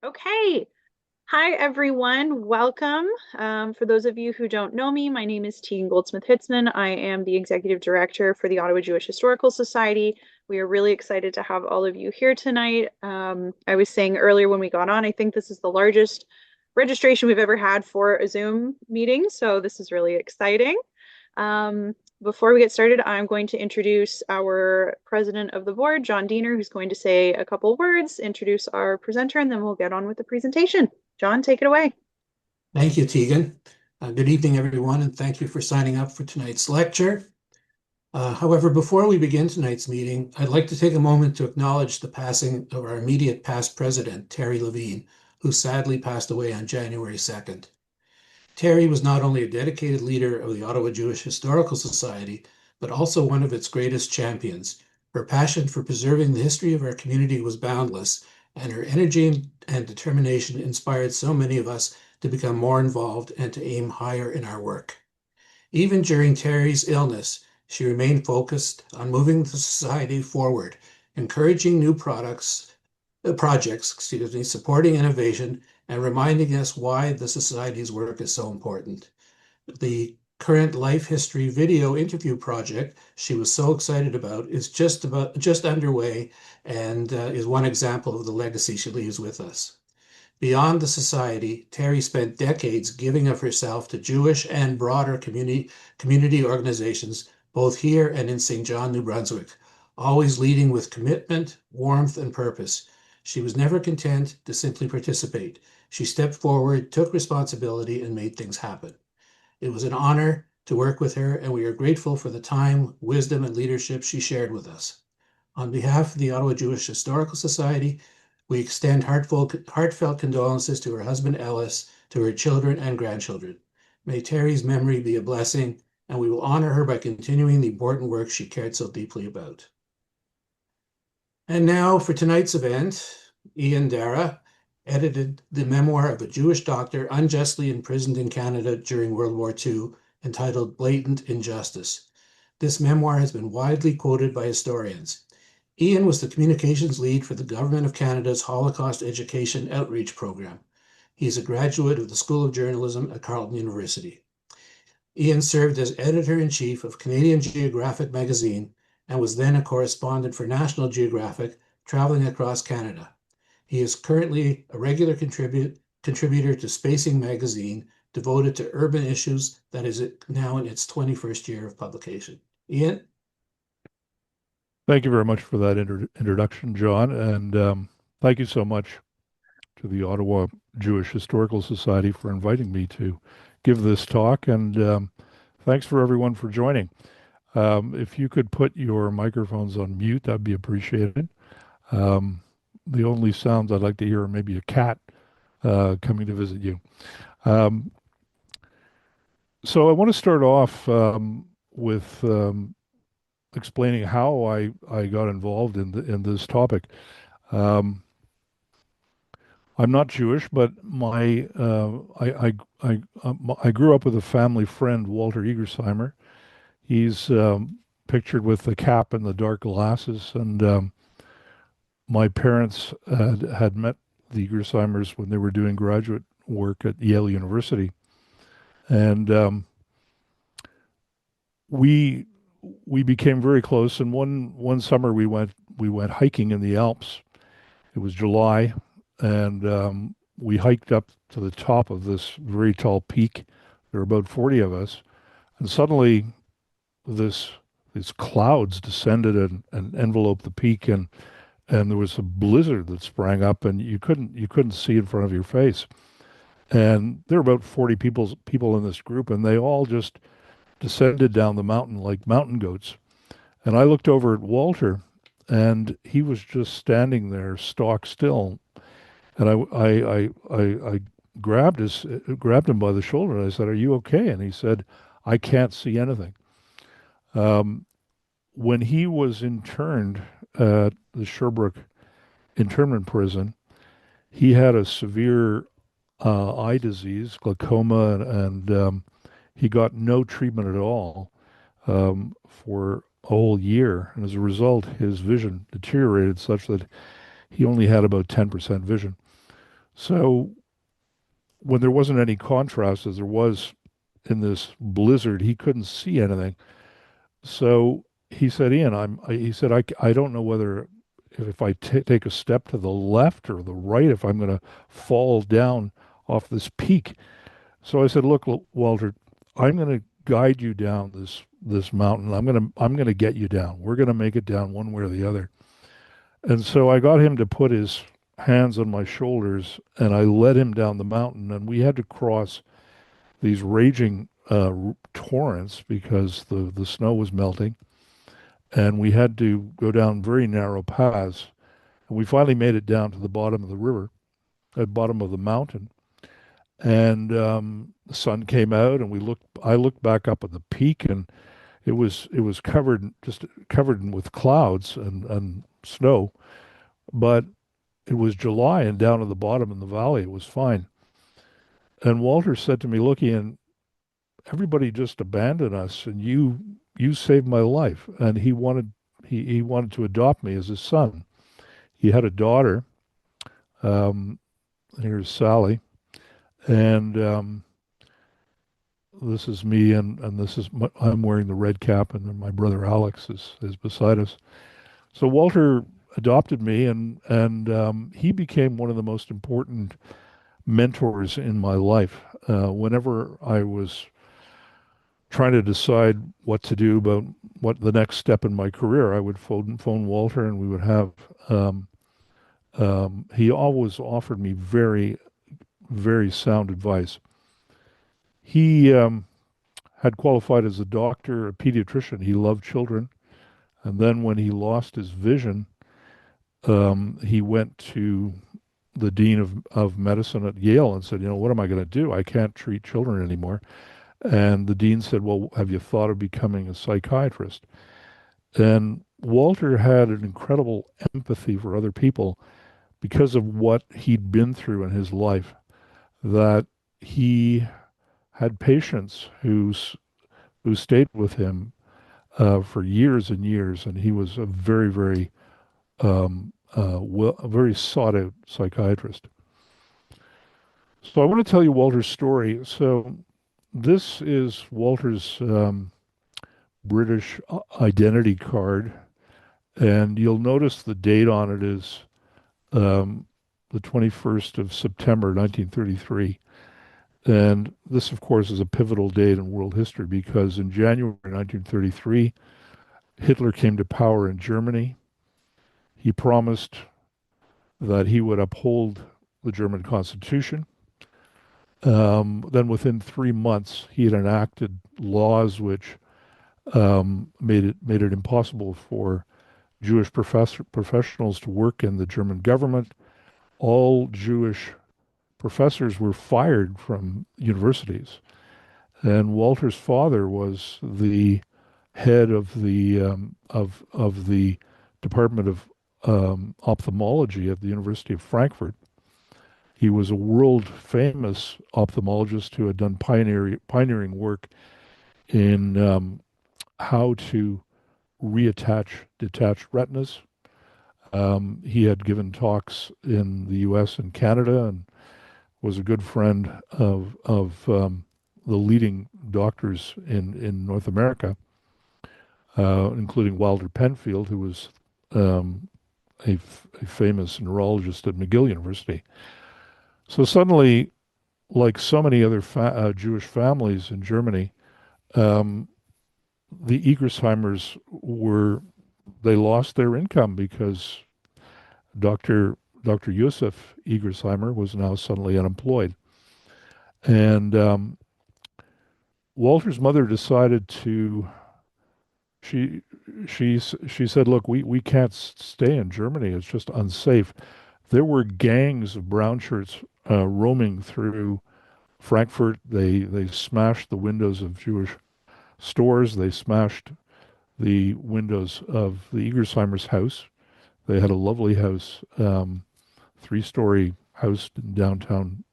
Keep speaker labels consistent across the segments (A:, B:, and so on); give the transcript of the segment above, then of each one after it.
A: Okay. Hi, everyone. Welcome. For those of you who don't know me, my name is Tegan Goldsmith-Hitzman. I am the Executive Director for the Ottawa Jewish Historical Society. We are really excited to have all of you here tonight. I was saying earlier when we got on, I think this is the largest registration we've ever had for a Zoom meeting, so this is really exciting. Um, Before we get started, I'm going to introduce our president of the board, John Diener, who's going to say a couple words, introduce our presenter, and then we'll get on with the presentation. John, take it away.
B: Thank you, Tegan. Good evening, everyone, and thank you for signing up for tonight's lecture. However, before we begin tonight's meeting, I'd like to take a moment to acknowledge the passing of our immediate past president, Terry Levine, who sadly passed away on January 2nd. Terry was not only a dedicated leader of the Ottawa Jewish Historical Society, but also one of its greatest champions. Her passion for preserving the history of our community was boundless, and her energy and determination inspired so many of us to become more involved and to aim higher in our work. Even during Terry's illness, she remained focused on moving the society forward, encouraging new projects, supporting innovation, and reminding us why the Society's work is so important. The current life history video interview project she was so excited about is just underway and is one example of the legacy she leaves with us. Beyond the Society, Terry spent decades giving of herself to Jewish and broader community organizations, both here and in St. John, New Brunswick, always leading with commitment, warmth, and purpose. She was never content to simply participate. She stepped forward, took responsibility, and made things happen. It was an honor to work with her, and we are grateful for the time, wisdom, and leadership she shared with us. On behalf of the Ottawa Jewish Historical Society, we extend heartfelt condolences to her husband Ellis, to her children and grandchildren. May Terry's memory be a blessing, and we will honor her by continuing the important work she cared so deeply about. And now for tonight's event, Ian Dara edited the memoir of a Jewish doctor unjustly imprisoned in Canada during World War II, entitled Blatant Injustice. This memoir has been widely quoted by historians. Ian was the communications lead for the Government of Canada's Holocaust Education Outreach Program. He is a graduate of the School of Journalism at Carleton University. Ian served as editor-in-chief of Canadian Geographic magazine and was then a correspondent for National Geographic, traveling across Canada. He is currently a regular contributor to Spacing magazine, devoted to urban issues, that is now in its 21st year of publication. Ian?
C: Thank you very much for that introduction, John, and thank you so much to the Ottawa Jewish Historical Society for inviting me to give this talk, and thanks for everyone for joining. If you could put your microphones on mute, that'd be appreciated. The only sounds I'd like to hear are maybe a cat coming to visit you. So I want to start off with explaining how I got involved in this topic. Um, I'm not Jewish, but I grew up with a family friend, Walter Egersheimer. He's pictured with the cap and the dark glasses, and my parents had met the Egersheimers when they were doing graduate work at Yale University, and we we became very close. And one summer we went hiking in the Alps. It was July, and we hiked up to the top of this very tall peak. There were about 40 of us, and suddenly this these clouds descended and enveloped the peak, and there was a blizzard that sprang up, and you couldn't see in front of your face. And there were about 40 people in this group, and they all just descended down the mountain like mountain goats. And I looked over at Walter, and he was just standing there, stock still. And I grabbed him by the shoulder, and I said, "Are you okay?" And he said, "I can't see anything." Um, when he was interned at the Sherbrooke internment prison, he had a severe eye disease, glaucoma, and he got no treatment at all for a whole year. And as a result, his vision deteriorated such that he only had about 10% vision. So when there wasn't any contrast, as there was in this blizzard, he couldn't see anything. So he said, Ian, he said, I don't know whether if I take a step to the left or the right, if I'm going to fall down off this peak. So I said, look, Walter, I'm going to guide you down this mountain. I'm going to get you down. We're going to make it down one way or the other. And so I got him to put his hands on my shoulders and I led him down the mountain. And we had to cross these raging torrents because the snow was melting. And we had to go down very narrow paths. And we finally made it down to the bottom of the river, at the bottom of the mountain. And the sun came out, and I looked back up at the peak, and it was covered with clouds and snow. But it was July, and down at the bottom in the valley, it was fine. And Walter said to me, "Look, Ian, everybody just abandoned us, and you saved my life." And he wanted to adopt me as his son. He had a daughter. Um, Here's Sally, and this is me, and I'm wearing the red cap, and then my brother Alex is beside us. So Walter adopted me, and he became one of the most important mentors in my life. Whenever I was trying to decide what to do about what the next step in my career, I would phone Walter, and we would have. He always offered me very, very sound advice. He had qualified as a doctor, a pediatrician. He loved children. And then when he lost his vision, he went to the dean of medicine at Yale and said, what am I going to do? I can't treat children anymore. And the dean said, well, have you thought of becoming a psychiatrist? And Walter had an incredible empathy for other people because of what he'd been through in his life, that he had patients who stayed with him for years and years, and he was a very, very a very sought out psychiatrist. So I want to tell you Walter's story. So this is Walter's British identity card, and you'll notice the date on it is the 21st of September, 1933. And this, of course, is a pivotal date in world history because in January 1933, Hitler came to power in Germany. He promised that he would uphold the German Constitution. Then within 3 months, he had enacted laws which made it impossible for Jewish professionals to work in the German government. All Jewish professors were fired from universities. And Walter's father was the head of the Department of Ophthalmology at the University of Frankfurt. He was a world famous ophthalmologist who had done pioneering work in how to reattach detached retinas. He had given talks in the U.S. and Canada, and was a good friend of the leading doctors in North America, including Wilder Penfield, who was a famous neurologist at McGill University. So suddenly, like so many other Jewish families in Germany, the Egersheimers they lost their income because Dr. Josef Egersheimer was now suddenly unemployed. And Walter's mother decided she she said, look, we can't stay in Germany. It's just unsafe. There were gangs of brown shirts roaming through Frankfurt. They smashed the windows of Jewish stores. They smashed the windows of the Egersheimers' house. They had a lovely house, 3-story house in downtown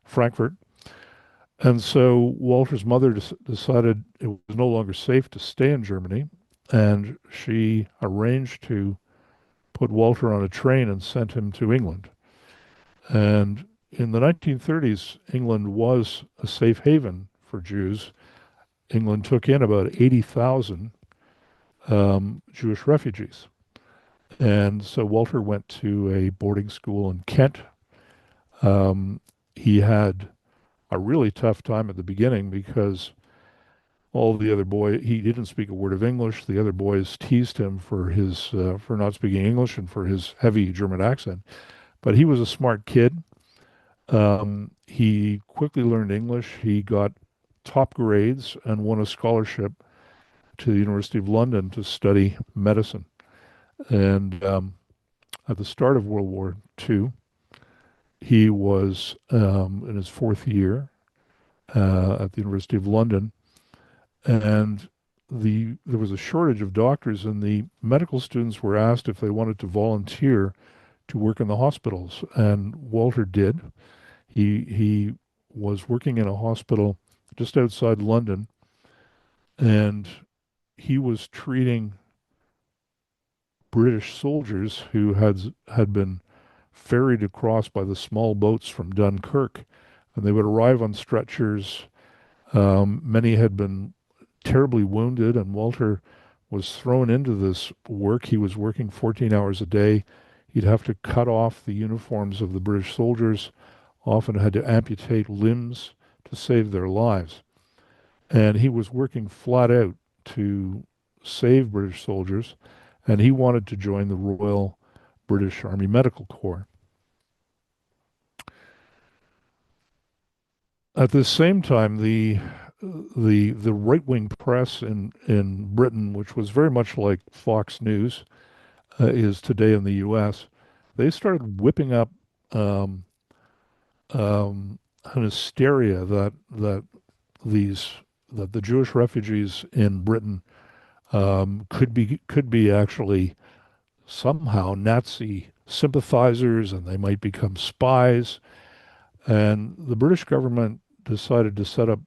C: Frankfurt. And so Walter's mother decided it was no longer safe to stay in Germany, and she arranged to put Walter on a train and sent him to England. And in the 1930s, England was a safe haven for Jews. England took in about 80,000 Jewish refugees. And so Walter went to a boarding school in Kent. Um, he had a really tough time at the beginning because all the other boys, he didn't speak a word of English. The other boys teased him for his for not speaking English and for his heavy German accent. But he was a smart kid. He quickly learned English. He got top grades and won a scholarship to the University of London to study medicine. And at the start of World War II, he was in his fourth year at the University of London, and there was a shortage of doctors, and the medical students were asked if they wanted to volunteer to work in the hospitals, and Walter did. He was working in a hospital just outside London, and he was treating British soldiers who had been ferried across by the small boats from Dunkirk, and they would arrive on stretchers. Many had been terribly wounded, and Walter was thrown into this work. He was working 14 hours a day. He'd have to cut off the uniforms of the British soldiers, often had to amputate limbs to save their lives. And he was working flat out to save British soldiers, and he wanted to join the Royal British Army Medical Corps. At the same time, the right wing press in Britain, which was very much like Fox News is today in the U.S., they started whipping up um, an hysteria these that the Jewish refugees in Britain could be actually somehow Nazi sympathizers, and they might become spies. And the British government decided to set up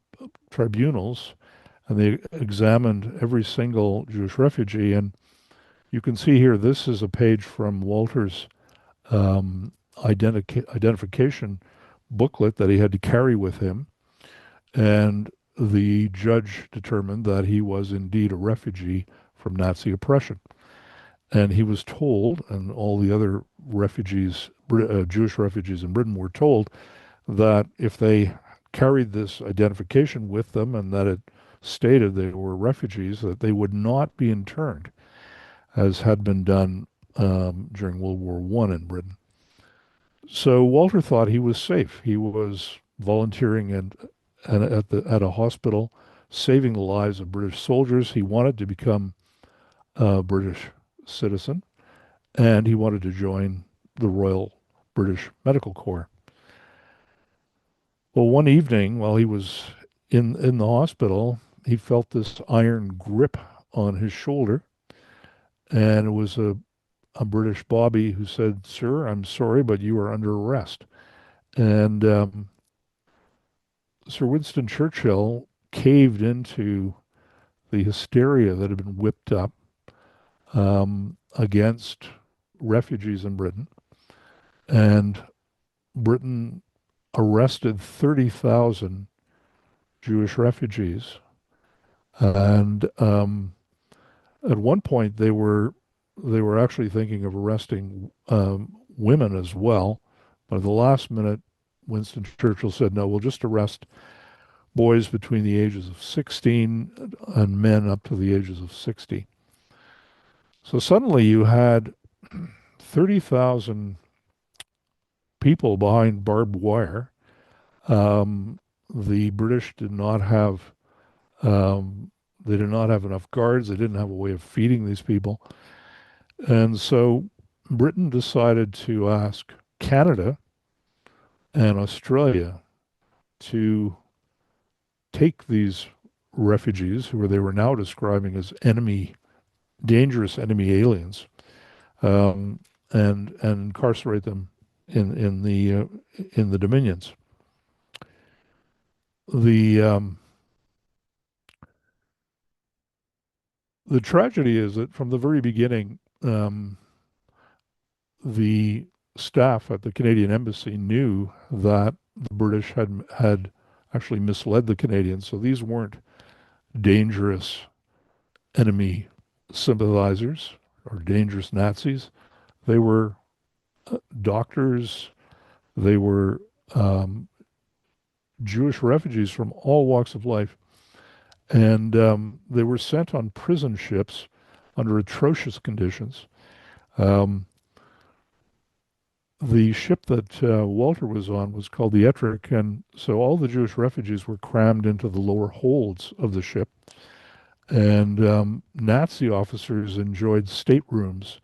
C: tribunals, and they examined every single Jewish refugee. And you can see here, this is a page from Walter's identification booklet that he had to carry with him. And the judge determined that he was indeed a refugee from Nazi oppression. And he was told, and all the other refugees, Jewish refugees in Britain, were told that if they carried this identification with them and that it stated they were refugees, that they would not be interned, as had been done during World War I in Britain. So Walter thought he was safe. He was volunteering and at a hospital, saving the lives of British soldiers. He wanted to become a British citizen, and he wanted to join the Royal British Medical Corps. Well, one evening while he was in the hospital, he felt this iron grip on his shoulder, and it was a British bobby who said, "Sir, I'm sorry, but you are under arrest." And Sir Winston Churchill caved into the hysteria that had been whipped up against refugees in Britain, and Britain arrested 30,000 Jewish refugees. And at one point, they were actually thinking of arresting women as well. But at the last minute, Winston Churchill said, "No, we'll just arrest boys between the ages of 16 and men up to the ages of 60." So suddenly you had 30,000 people behind barbed wire. Um, the British did not have um, they did not have enough guards. They didn't have a way of feeding these people, and so Britain decided to ask Canada and Australia to take these refugees, who they were now describing as dangerous enemy aliens, um, and incarcerate them in the dominions. The the tragedy is that from the very beginning, the staff at the Canadian Embassy knew that the British had actually misled the Canadians. So these weren't dangerous enemy sympathizers or dangerous Nazis. They were doctors. They were Jewish refugees from all walks of life, and they were sent on prison ships under atrocious conditions. Um, the ship that Walter was on was called the Ettrick, and so all the Jewish refugees were crammed into the lower holds of the ship. And Nazi officers enjoyed staterooms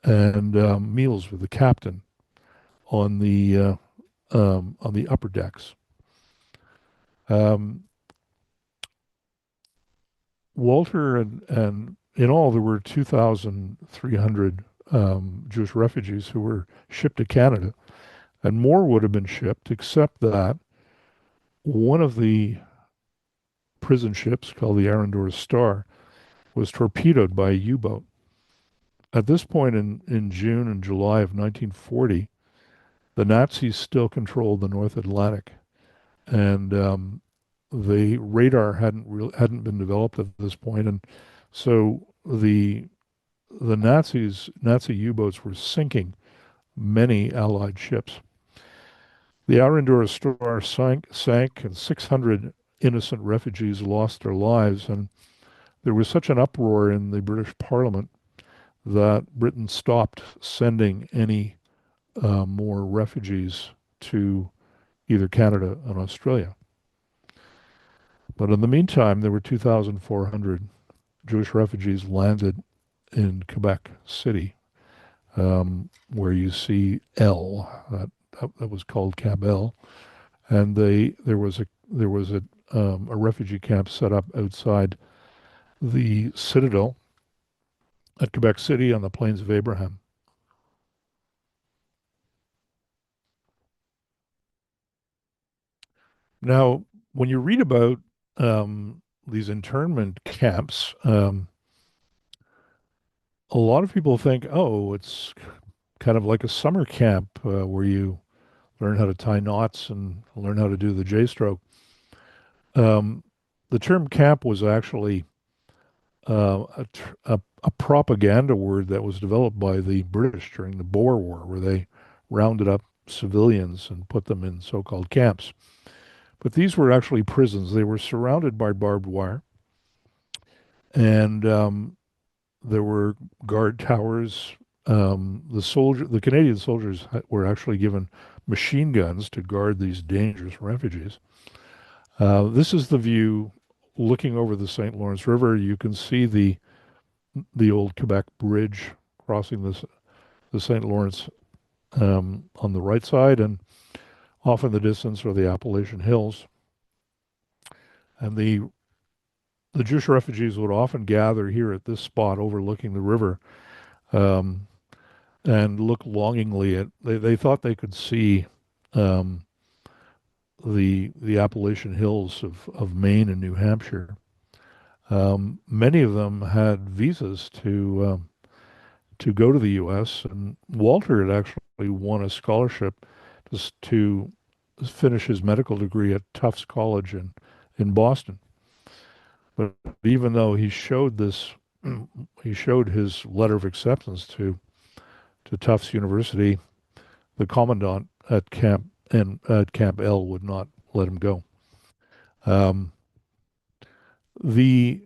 C: and meals with the captain on the upper decks. Um, Walter and in all there were 2,300 Jewish refugees who were shipped to Canada, and more would have been shipped, except that one of the prison ships, called the Arendor's Star, was torpedoed by a U-boat. At this point in June and July of 1940, the Nazis still controlled the North Atlantic, and the radar hadn't been developed at this point, and so the Nazi U-boats were sinking many Allied ships. The Arendora Star sank, and 600 innocent refugees lost their lives. And there was such an uproar in the British Parliament that Britain stopped sending any more refugees to either Canada and Australia. But in the meantime, there were 2,400 Jewish refugees landed in Quebec City, where you see L. That was called Camp L, and there was a refugee camp set up outside the Citadel at Quebec City on the Plains of Abraham. Now, when you read about these internment camps, a lot of people think, oh, it's kind of like a summer camp where you learn how to tie knots and learn how to do the J-stroke. Um, the term camp was actually a propaganda word that was developed by the British during the Boer War, where they rounded up civilians and put them in so-called camps. But these were actually prisons. They were surrounded by barbed wire, and there were guard towers. The Canadian soldiers were actually given machine guns to guard these dangerous refugees. This is the view looking over the St. Lawrence River. You can see the old Quebec Bridge crossing the St. Lawrence on the right side, and off in the distance are the Appalachian Hills. And the Jewish refugees would often gather here at this spot overlooking the river, um, and look longingly at. They thought they could see um, the Appalachian Hills of Maine and New Hampshire. Many of them had visas to go to the U.S., and Walter had actually won a scholarship to finish his medical degree at Tufts College in Boston. But even though he showed this, he showed his letter of acceptance to Tufts University, the commandant at Camp L would not let him go. Um, the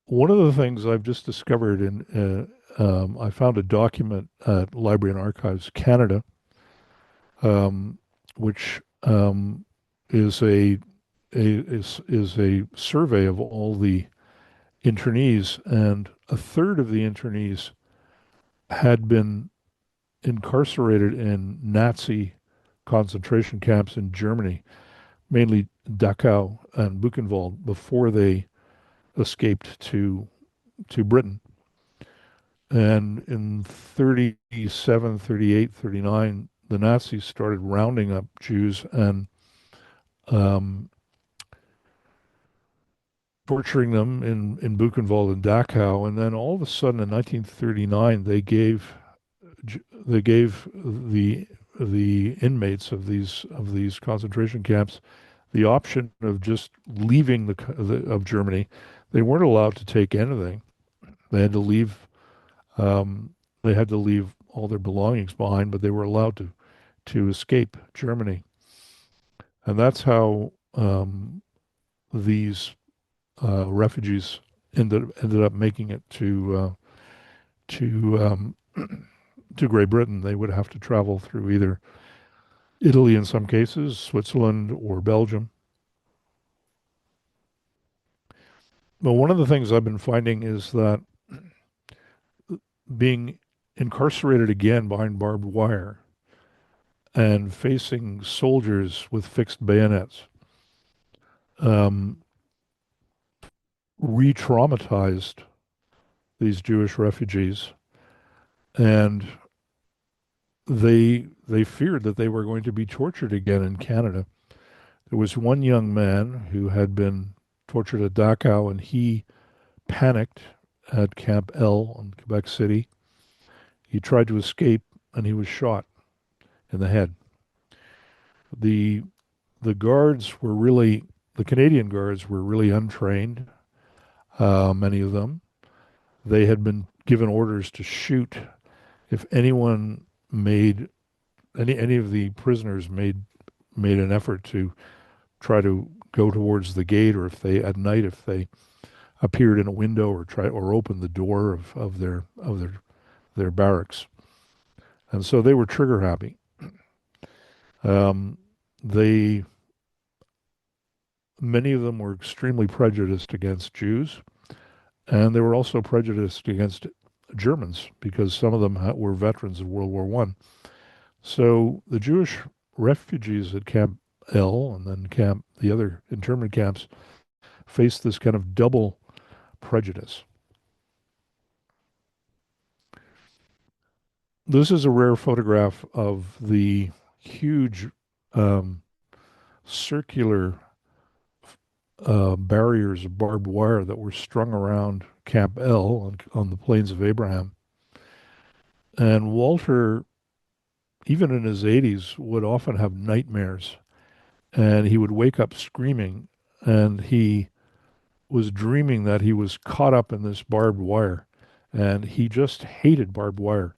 C: One of the things I've just discovered I found a document at Library and Archives Canada, which is a survey of all the internees, and a third of the internees had been incarcerated in Nazi concentration camps in Germany, mainly Dachau and Buchenwald, before they escaped to Britain. And in 37, 38, 39, the Nazis started rounding up Jews and um, torturing them in Buchenwald and Dachau. And then all of a sudden in 1939, they gave gave the inmates of these concentration camps the option of just leaving of Germany. They weren't allowed to take anything. They had to leave. They had to leave all their belongings behind, but they were allowed to escape Germany, and that's how these refugees ended up making it to to Great Britain. They would have to travel through either Italy in some cases, Switzerland, or Belgium. But one of the things I've been finding is that being incarcerated again behind barbed wire and facing soldiers with fixed bayonets um, re-traumatized these Jewish refugees, and they feared that they were going to be tortured again in Canada. There was one young man who had been tortured at Dachau, and he panicked at Camp L in Quebec City. He tried to escape, and he was shot in the head. The the guards were really the Canadian guards were really untrained. Many of them, they had been given orders to shoot if anyone made any of the prisoners made an effort to try to go towards the gate, or if they at night if they appeared in a window or opened the door of their barracks. And so they were trigger happy. Um, they Many of them were extremely prejudiced against Jews, and they were also prejudiced against Germans because some of them were veterans of World War One. So the Jewish refugees at Camp L and then the other internment camps faced this kind of double prejudice. This is a rare photograph of the huge um, circular barriers of barbed wire that were strung around Camp L on the Plains of Abraham. And Walter, even in his 80s, would often have nightmares, and he would wake up screaming, and he was dreaming that he was caught up in this barbed wire. And he just hated barbed wire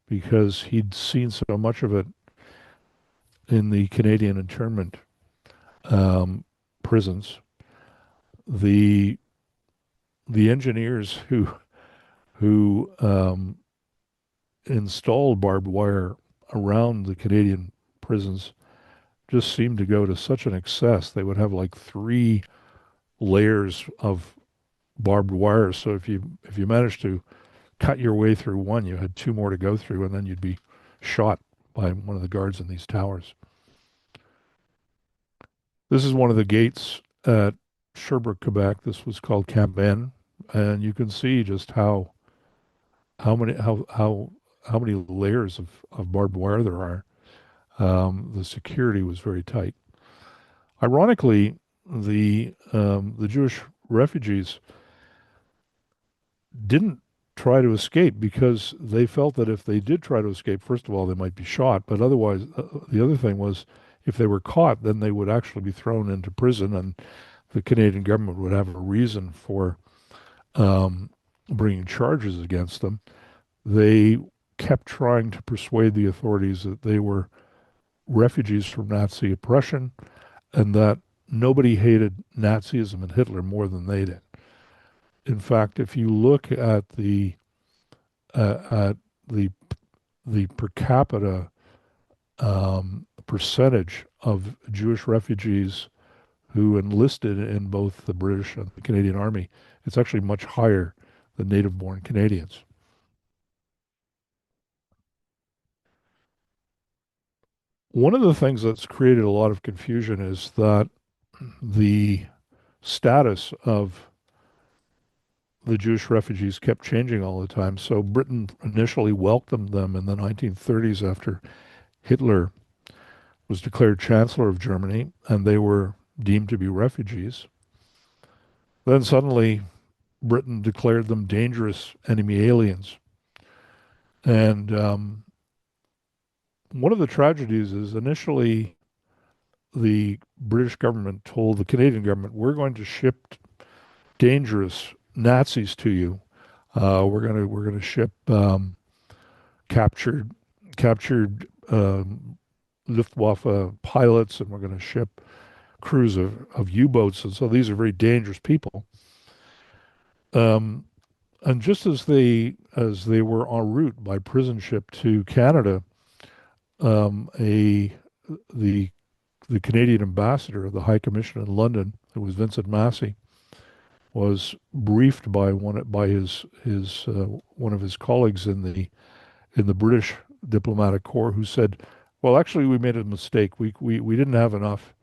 C: because he'd seen so much of it in the Canadian internment um, prisons. The the engineers who installed barbed wire around the Canadian prisons just seemed to go to such an excess. They would have like 3 layers of barbed wire. So if you managed to cut your way through one, you had 2 more to go through, and then you'd be shot by one of the guards in these towers. This is one of the gates at Sherbrooke, Quebec. This was called Camp N, and you can see just how many how many layers of barbed wire there are. The security was very tight. Ironically, the Jewish refugees didn't try to escape because they felt that if they did try to escape, first of all, they might be shot, but otherwise, the other thing was if they were caught, then they would actually be thrown into prison, and the Canadian government would have a reason for um, bringing charges against them. They kept trying to persuade the authorities that they were refugees from Nazi oppression and that nobody hated Nazism and Hitler more than they did. In fact, if you look at the per capita percentage of Jewish refugees who enlisted in both the British and the Canadian Army, it's actually much higher than native-born Canadians. One of the things that's created a lot of confusion is that the status of the Jewish refugees kept changing all the time. So Britain initially welcomed them in the 1930s after Hitler was declared Chancellor of Germany and they were deemed to be refugees. Then suddenly Britain declared them dangerous enemy aliens. And one of the tragedies is initially the British government told the Canadian government, we're going to ship dangerous Nazis to you. We're gonna ship captured captured Luftwaffe pilots, and we're going to ship crews of U-boats, and so these are very dangerous people. Um, and just as they were en route by prison ship to Canada, a the the Canadian ambassador, the High Commissioner in London, who was Vincent Massey, was briefed by one of his colleagues in the British diplomatic corps, who said, "Well, actually, we made a mistake. We didn't have enough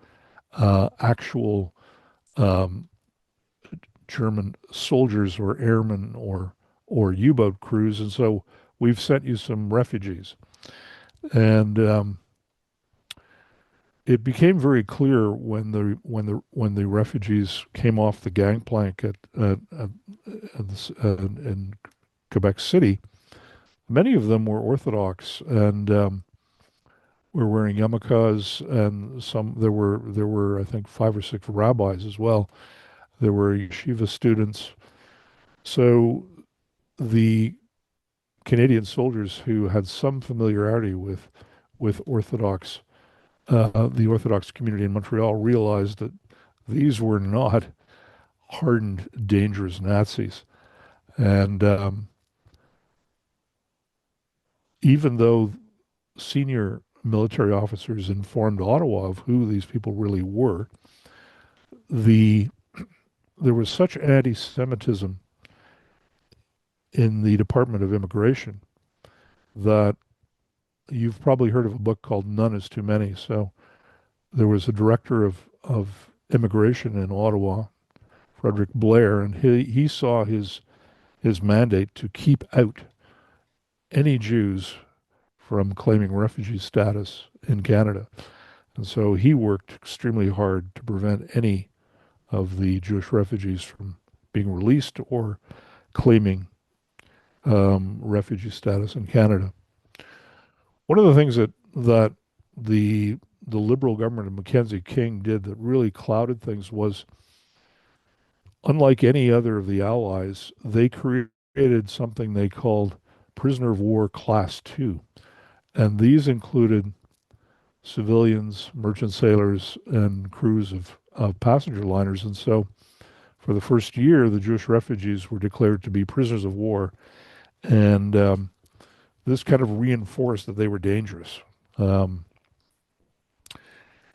C: actual um, German soldiers or airmen or U-boat crews, and so we've sent you some refugees." And it became very clear when the refugees came off the gangplank in Quebec City. Many of them were Orthodox and were wearing yarmulkes, and there were I think 5 or 6 rabbis as well. There were yeshiva students. So the Canadian soldiers who had some familiarity with the Orthodox community in Montreal realized that these were not hardened, dangerous Nazis. And even though senior military officers informed Ottawa of who these people really were, the there was such anti-Semitism in the Department of Immigration that you've probably heard of a book called None is Too Many. So there was a director of immigration in Ottawa, Frederick Blair, and he saw his mandate to keep out any Jews from claiming refugee status in Canada. And so he worked extremely hard to prevent any of the Jewish refugees from being released or claiming refugee status in Canada. One of the things that the the Liberal government of Mackenzie King did that really clouded things was, unlike any other of the Allies, they created something they called prisoner of war class 2. And these included civilians, merchant sailors, and crews of passenger liners. And so for the first year, the Jewish refugees were declared to be prisoners of war. And this kind of reinforced that they were dangerous. Um,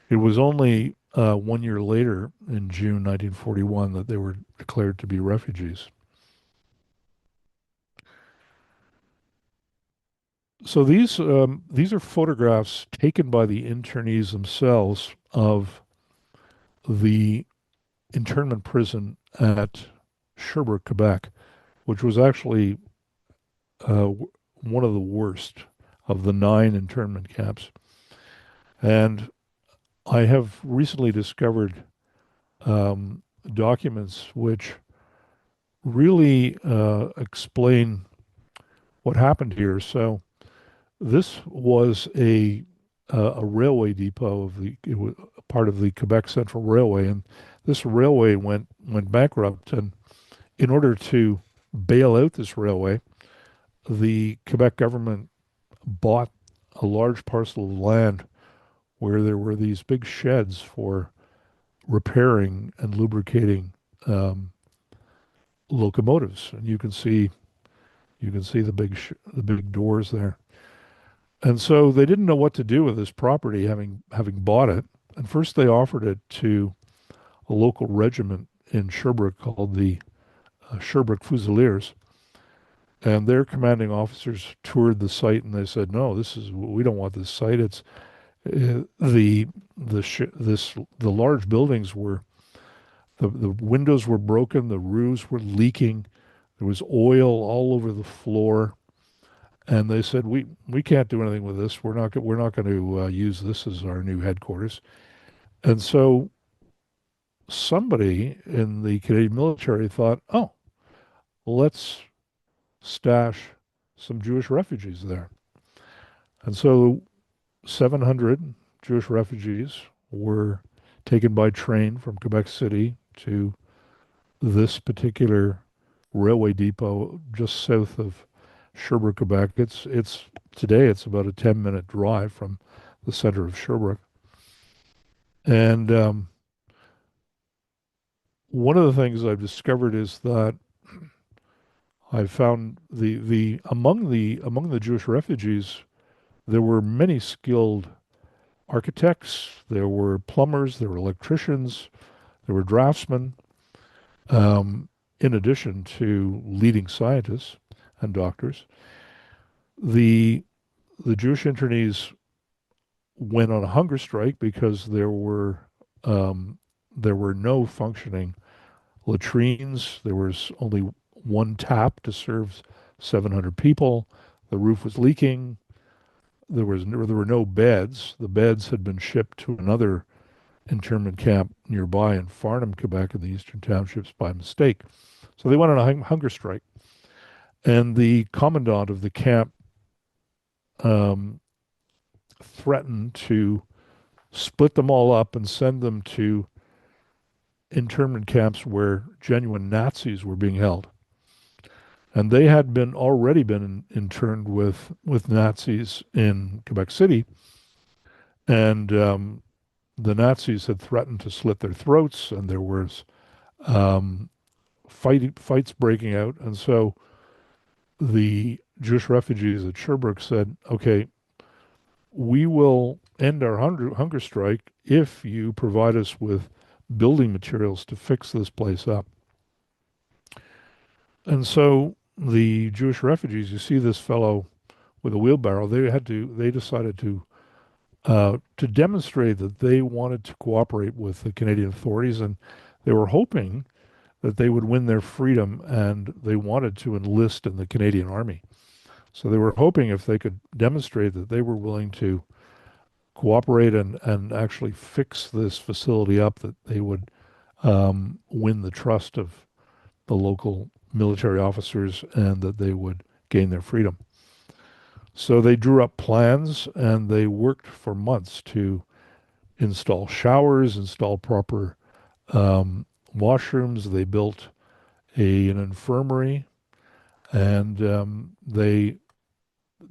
C: it was only 1 year later, in June 1941, that they were declared to be refugees. So these are photographs taken by the internees themselves of the internment prison at Sherbrooke, Quebec, which was actually one of the worst of the 9 internment camps. And I have recently discovered documents which really explain what happened here. So this was a railway depot it was part of the Quebec Central Railway, and this railway went bankrupt. And in order to bail out this railway, the Quebec government bought a large parcel of land where there were these big sheds for repairing and lubricating locomotives, and you can see the big doors there. And so they didn't know what to do with this property, having bought it. And first they offered it to a local regiment in Sherbrooke called the Sherbrooke Fusiliers. And their commanding officers toured the site, and they said, "No, we don't want this site. It's the large buildings were the windows were broken, the roofs were leaking, there was oil all over the floor." And they said, we can't do anything with this. We're not going to use this as our new headquarters." And so somebody in the Canadian military thought, "Oh, let's stash some Jewish refugees there." And so 700 Jewish refugees were taken by train from Quebec City to this particular railway depot just south of Sherbrooke, Quebec. It's today it's about a 10-minute drive from the center of Sherbrooke. And one of the things I've discovered is that I found among the Jewish refugees, there were many skilled architects, there were plumbers, there were electricians, there were draftsmen, in addition to leading scientists and doctors. The the Jewish internees went on a hunger strike because there were no functioning latrines. There was only one tap to serve 700 people. The roof was leaking. There were no beds. The beds had been shipped to another internment camp nearby in Farnham, Quebec, in the Eastern Townships by mistake. So they went on a hunger strike, and the commandant of the camp um, threatened to split them all up and send them to internment camps where genuine Nazis were being held. And they had been already been interned with Nazis in Quebec City, and the Nazis had threatened to slit their throats, and there was um, fights breaking out. And so the Jewish refugees at Sherbrooke said, "Okay, we will end our hunger strike if you provide us with building materials to fix this place up." And so the Jewish refugees, you see this fellow with a wheelbarrow, they decided to demonstrate that they wanted to cooperate with the Canadian authorities, and they were hoping that they would win their freedom, and they wanted to enlist in the Canadian Army. So they were hoping if they could demonstrate that they were willing to cooperate and actually fix this facility up, that they would win the trust of the local military officers and that they would gain their freedom. So they drew up plans and they worked for months to install showers, install proper washrooms. They built an infirmary, and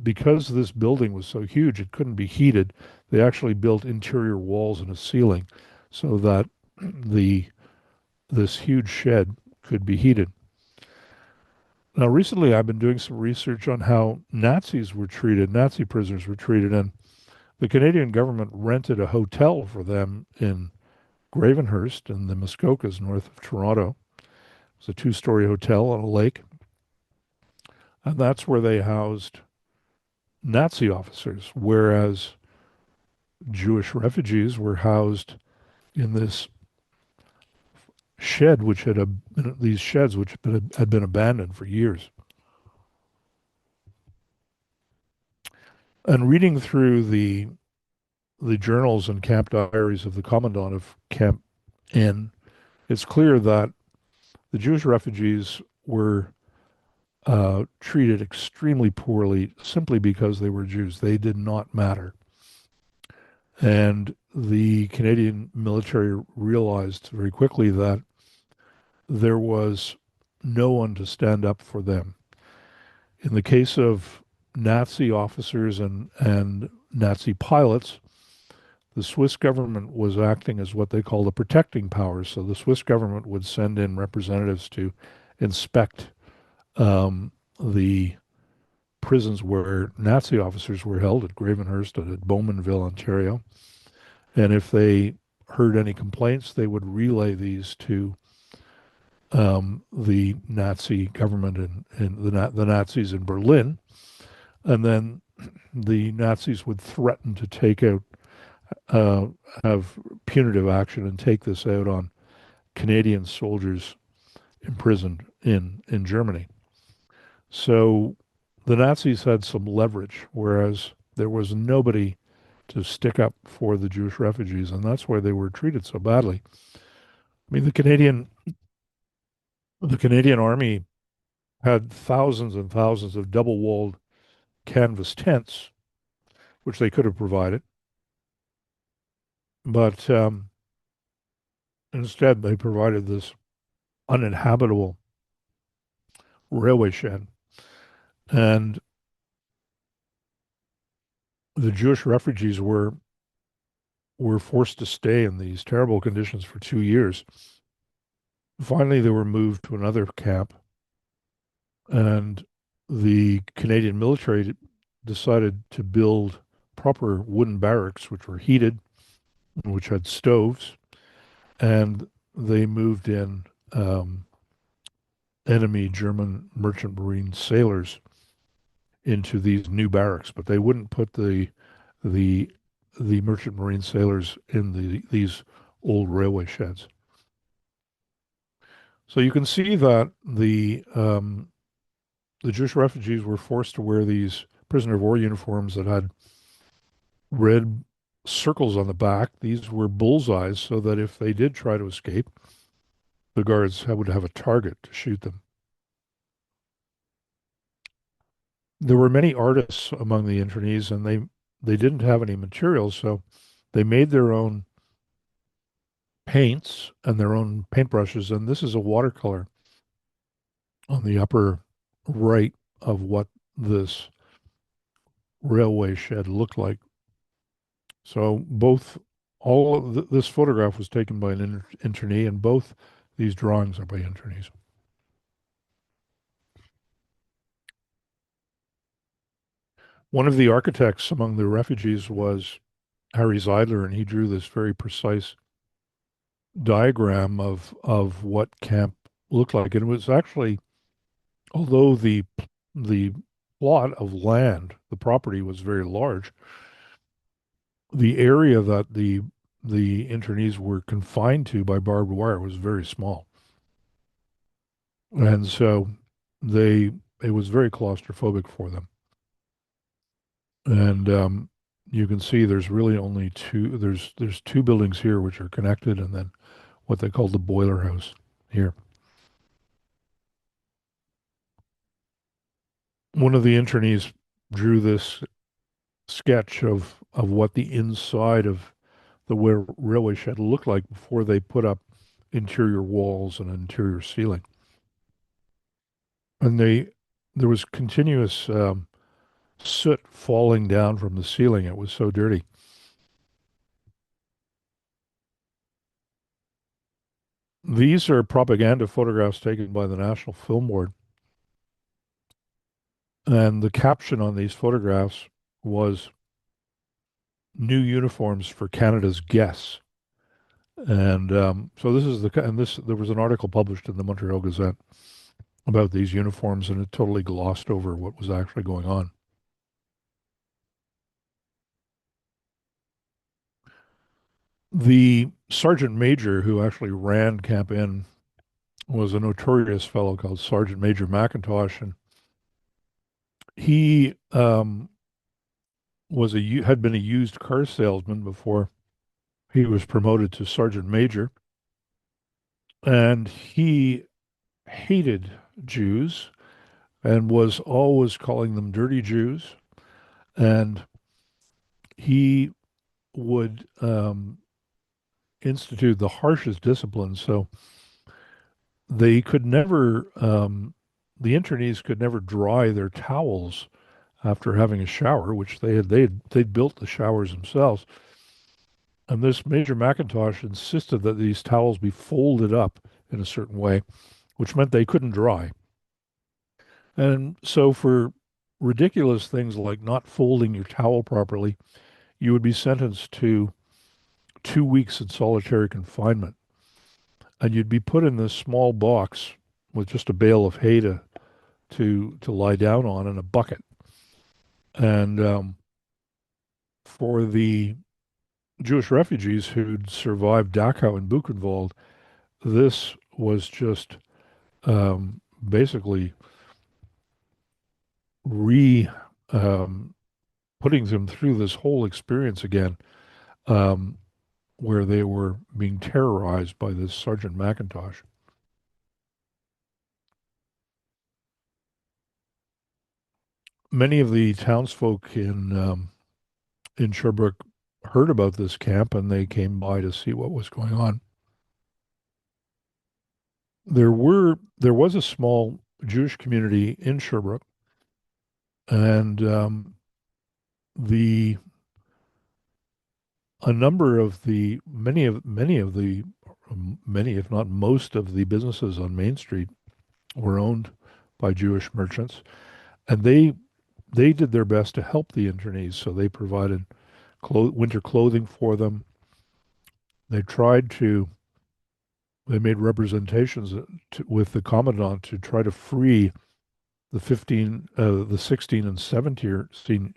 C: because this building was so huge, it couldn't be heated. They actually built interior walls and a ceiling so that the this huge shed could be heated. Now, recently, I've been doing some research on how Nazi prisoners were treated, and the Canadian government rented a hotel for them in Gravenhurst in the Muskokas north of Toronto. It's a two-story hotel on a lake, and that's where they housed Nazi officers, whereas Jewish refugees were housed in this shed, which had these sheds which had been abandoned for years. And reading through the journals and camp diaries of the commandant of Camp N, it's clear that the Jewish refugees were treated extremely poorly simply because they were Jews. They did not matter. And the Canadian military realized very quickly that there was no one to stand up for them. In the case of Nazi officers and Nazi pilots, the Swiss government was acting as what they call the protecting powers. So the Swiss government would send in representatives to inspect the prisons where Nazi officers were held at Gravenhurst and at Bowmanville, Ontario. And if they heard any complaints, they would relay these to the Nazi government and the Nazis in Berlin. And then the Nazis would threaten to take out, have punitive action and take this out on Canadian soldiers imprisoned in Germany. So the Nazis had some leverage, whereas there was nobody to stick up for the Jewish refugees, and that's why they were treated so badly. I mean, the Canadian Army had thousands and thousands of double-walled canvas tents which they could have provided. But instead, they provided this uninhabitable railway shed. And the Jewish refugees were forced to stay in these terrible conditions for 2 years. Finally, they were moved to another camp, and the Canadian military decided to build proper wooden barracks, which were heated, which had stoves, and they moved in enemy German merchant marine sailors into these new barracks, but they wouldn't put the the merchant marine sailors in these old railway sheds. So you can see that the Jewish refugees were forced to wear these prisoner of war uniforms that had red circles on the back. These were bullseyes, so that if they did try to escape, the guards would have a target to shoot them. There were many artists among the internees, and they didn't have any materials, so they made their own paints and their own paintbrushes. And this is a watercolor on the upper right of what this railway shed looked like. So both all of this photograph was taken by an internee, and both these drawings are by internees. One of the architects among the refugees was Harry Zeidler, and he drew this very precise diagram of what camp looked like. And it was actually, although the plot of land, the property was very large, the area that the internees were confined to by barbed wire was very small. And so they it was very claustrophobic for them. And you can see there's really only there's two buildings here which are connected, and then what they call the boiler house here. One of the internees drew this sketch of what the inside of the railway shed looked like before they put up interior walls and interior ceiling. And there was continuous soot falling down from the ceiling. It was so dirty. These are propaganda photographs taken by the National Film Board. And the caption on these photographs was "New uniforms for Canada's guests." And so this is there was an article published in the Montreal Gazette about these uniforms, and it totally glossed over what was actually going on. The sergeant major who actually ran Camp Inn was a notorious fellow called Sergeant Major McIntosh, and he had been a used car salesman before he was promoted to sergeant major, and he hated Jews and was always calling them dirty Jews, and he would institute the harshest discipline. So they could never, the internees could never dry their towels after having a shower, which they'd built the showers themselves. And this Major McIntosh insisted that these towels be folded up in a certain way, which meant they couldn't dry. And so for ridiculous things like not folding your towel properly, you would be sentenced to 2 weeks in solitary confinement. And you'd be put in this small box with just a bale of hay to lie down on and a bucket. And for the Jewish refugees who'd survived Dachau and Buchenwald, this was just basically re putting them through this whole experience again, um, where they were being terrorized by this Sergeant McIntosh. Many of the townsfolk in in Sherbrooke heard about this camp and they came by to see what was going on. There was a small Jewish community in Sherbrooke, and the a number of the many if not most of the businesses on Main Street were owned by Jewish merchants, and they did their best to help the internees. So they provided winter clothing for them. They tried to they made representations with the commandant to try to free the 16 and 17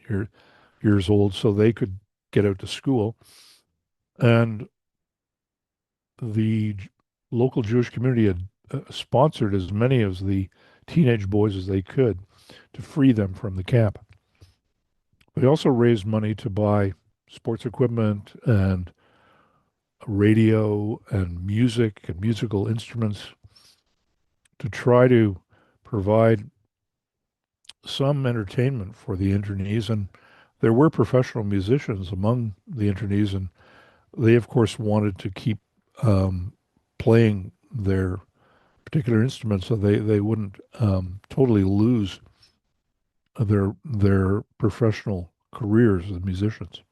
C: years old so they could get out to school. And the local Jewish community had sponsored as many of the teenage boys as they could to free them from the camp. They also raised money to buy sports equipment and radio and music and musical instruments to try to provide some entertainment for the internees. And there were professional musicians among the internees, and they, of course, wanted to keep playing their particular instruments so they wouldn't totally lose their professional careers as musicians.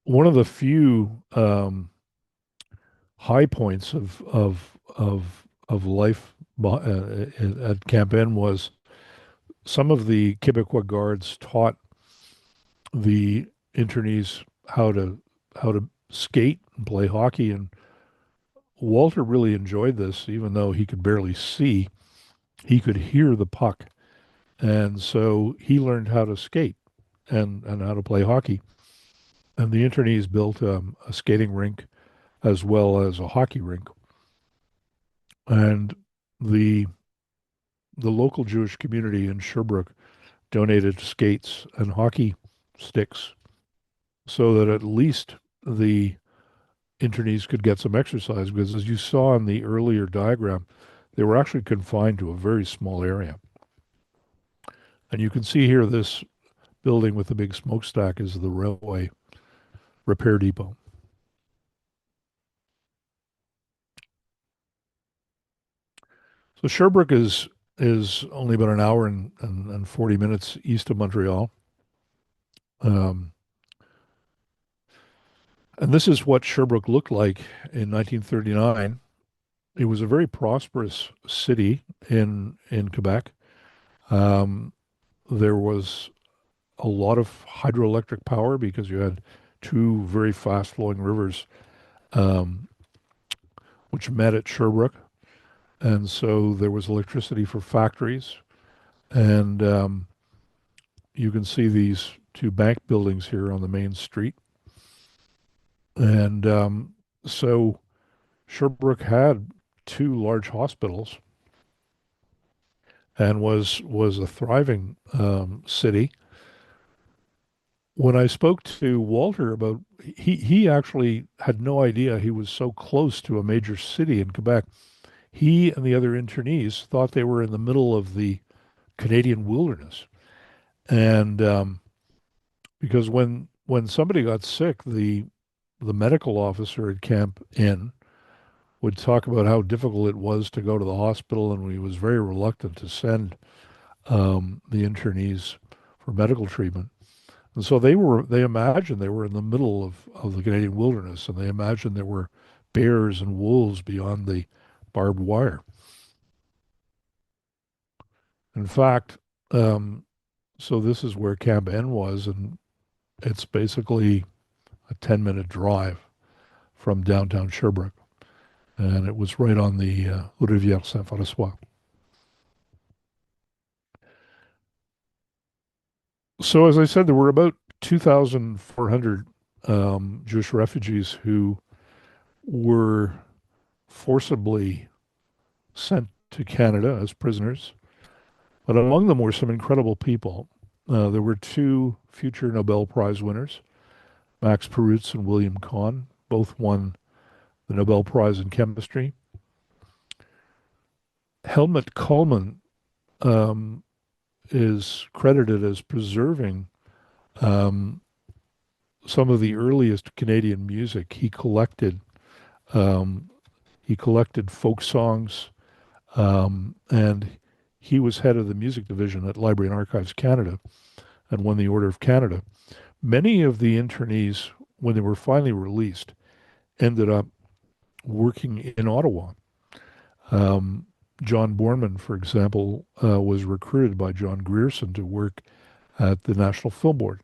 C: One of the few high points of life at Camp N was some of the Quebecois guards taught the internees how to skate and play hockey, and Walter really enjoyed this, even though he could barely see. He could hear the puck, and so he learned how to skate and how to play hockey. And the internees built a skating rink as well as a hockey rink. And the the local Jewish community in Sherbrooke donated skates and hockey sticks so that at least the internees could get some exercise, because as you saw in the earlier diagram, they were actually confined to a very small area. And you can see here this building with the big smokestack is the railway repair depot. So Sherbrooke is only about an hour and 40 minutes east of Montreal. Um, and this is what Sherbrooke looked like in 1939. It was a very prosperous city in Quebec. Um, there was a lot of hydroelectric power because you had two very fast flowing rivers, um, which met at Sherbrooke. And so there was electricity for factories. And you can see these two bank buildings here on the main street. And so Sherbrooke had two large hospitals and was a thriving city. When I spoke to Walter about, he actually had no idea he was so close to a major city in Quebec. He and the other internees thought they were in the middle of the Canadian wilderness, and because when somebody got sick, the medical officer at Camp Inn would talk about how difficult it was to go to the hospital, and he was very reluctant to send the internees for medical treatment. And so they imagined they were in the middle of the Canadian wilderness, and they imagined there were bears and wolves beyond the barbed wire. In fact, so this is where Camp N was, and it's basically a 10-minute drive from downtown Sherbrooke. And it was right on the Rivière Saint-François. So, as I said, there were about 2,400 Jewish refugees who were forcibly sent to Canada as prisoners. But among them were some incredible people. There were two future Nobel Prize winners, Max Perutz and William Kahn. Both won the Nobel Prize in Chemistry. Helmut Kohlmann um, is credited as preserving um, some of the earliest Canadian music. Um, he collected folk songs, and he was head of the music division at Library and Archives Canada and won the Order of Canada. Many of the internees, when they were finally released, ended up working in Ottawa. Um, John Borman, for example, was recruited by John Grierson to work at the National Film Board.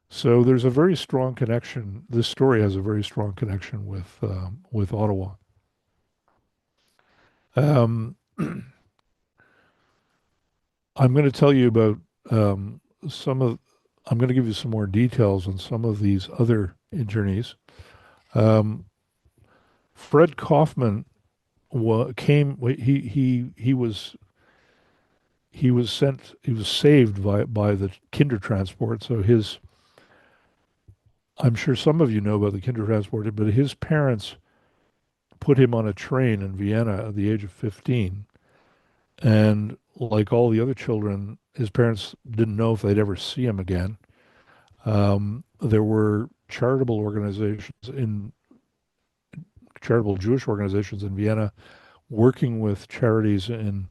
C: So there's a very strong connection. This story has a very strong connection with Ottawa. Um, I'm going to tell you about some of. I'm going to give you some more details on some of these other internees. Um, Fred Kaufman came. He was sent. He was saved by the Kinder transport. So his. I'm sure some of you know about the Kinder transport, but his parents put him on a train in Vienna at the age of 15. And like all the other children, his parents didn't know if they'd ever see him again. There were charitable Jewish organizations in Vienna working with charities in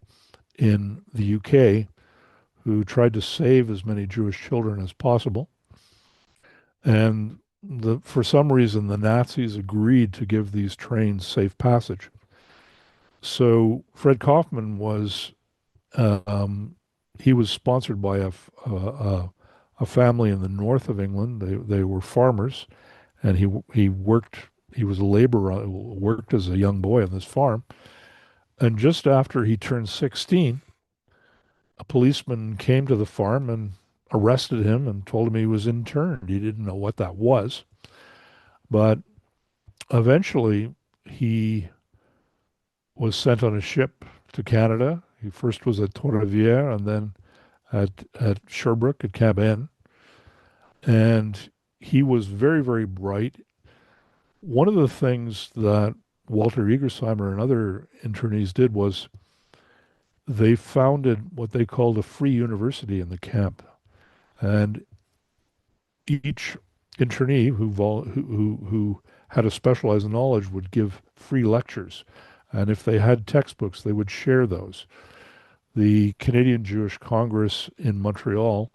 C: the UK who tried to save as many Jewish children as possible. And for some reason, the Nazis agreed to give these trains safe passage. So Fred Kaufman um, he was sponsored by a family in the north of England. They were farmers, and he worked. He was a laborer, worked as a young boy on this farm. And just after he turned 16, a policeman came to the farm and arrested him and told him he was interned. He didn't know what that was, but eventually he was sent on a ship to Canada. He first was at Trois-Rivières and then at Sherbrooke at Cabin. And he was very, very bright. One of the things that Walter Egersheimer and other internees did was they founded what they called a free university in the camp. And each internee who had a specialized knowledge would give free lectures. And if they had textbooks, they would share those. The Canadian Jewish Congress in Montreal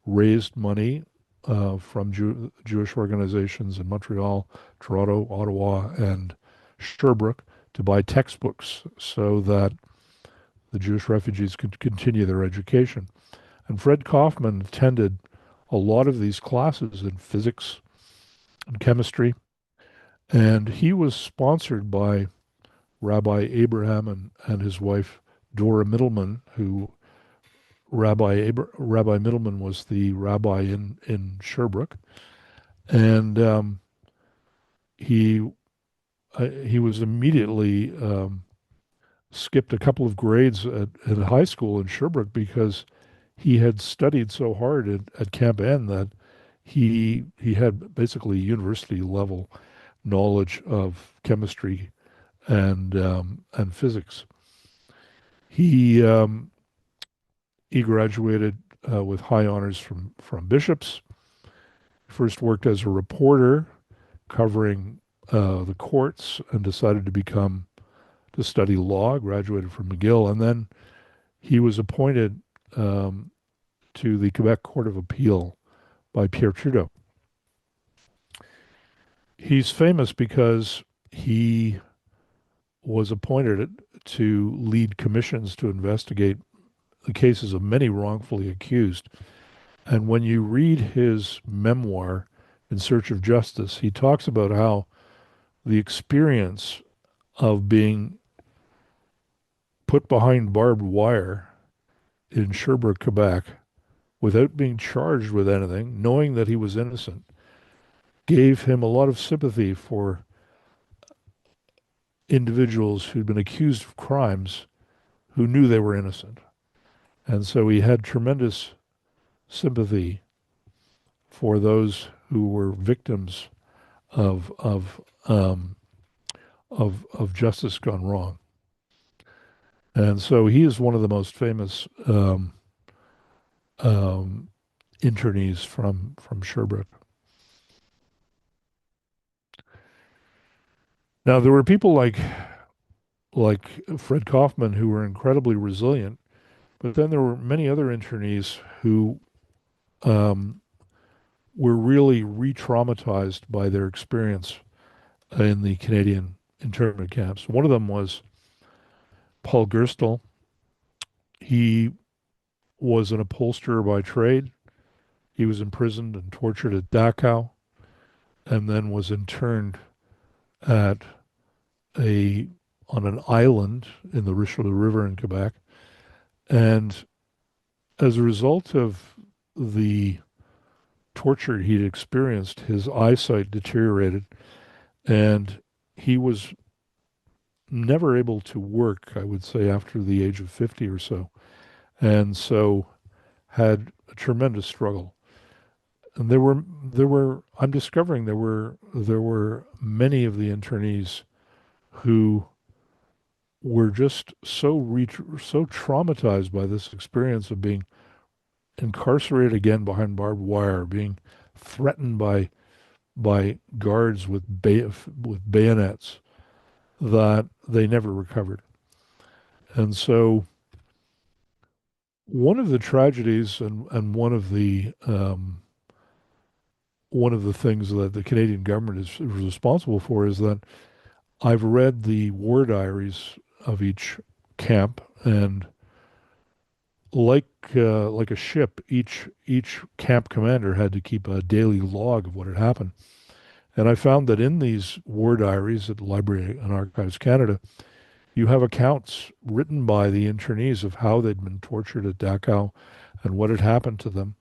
C: raised money from Jewish organizations in Montreal, Toronto, Ottawa, and Sherbrooke to buy textbooks so that the Jewish refugees could continue their education. And Fred Kaufman attended a lot of these classes in physics and chemistry, and he was sponsored by Rabbi Abraham and his wife Dora Middleman, who Rabbi Middleman was the rabbi in Sherbrooke, and he he was immediately skipped a couple of grades at high school in Sherbrooke because he had studied so hard at Camp N that he had basically university level knowledge of chemistry and physics. He he graduated with high honors from bishops. First worked as a reporter covering the courts and decided to study law. Graduated from McGill, and then he was appointed to the Quebec Court of Appeal by Pierre Trudeau. He's famous because he was appointed to lead commissions to investigate the cases of many wrongfully accused. And when you read his memoir, In Search of Justice, he talks about how the experience of being put behind barbed wire in Sherbrooke, Quebec, without being charged with anything, knowing that he was innocent, gave him a lot of sympathy for individuals who'd been accused of crimes who knew they were innocent. And so he had tremendous sympathy for those who were victims of justice gone wrong. And so he is one of the most famous um, internees from Sherbrooke. Now there were people like Fred Kaufman who were incredibly resilient, but then there were many other internees who um, were really re-traumatized by their experience in the Canadian internment camps. One of them was Paul Gerstle. He was an upholsterer by trade. He was imprisoned and tortured at Dachau, and then was interned at a on an island in the Richelieu River in Quebec. And as a result of the torture he'd experienced, his eyesight deteriorated, and he was never able to work, I would say, after the age of 50 or so. And so had a tremendous struggle. And I'm discovering there were many of the internees who were just so traumatized by this experience of being incarcerated again behind barbed wire, being threatened by guards with bayonets, that they never recovered. And so one of the tragedies and one of the things that the Canadian government is responsible for is that I've read the war diaries of each camp, and like a ship, each camp commander had to keep a daily log of what had happened. And I found that in these war diaries at the Library and Archives Canada, you have accounts written by the internees of how they'd been tortured at Dachau and what had happened to them.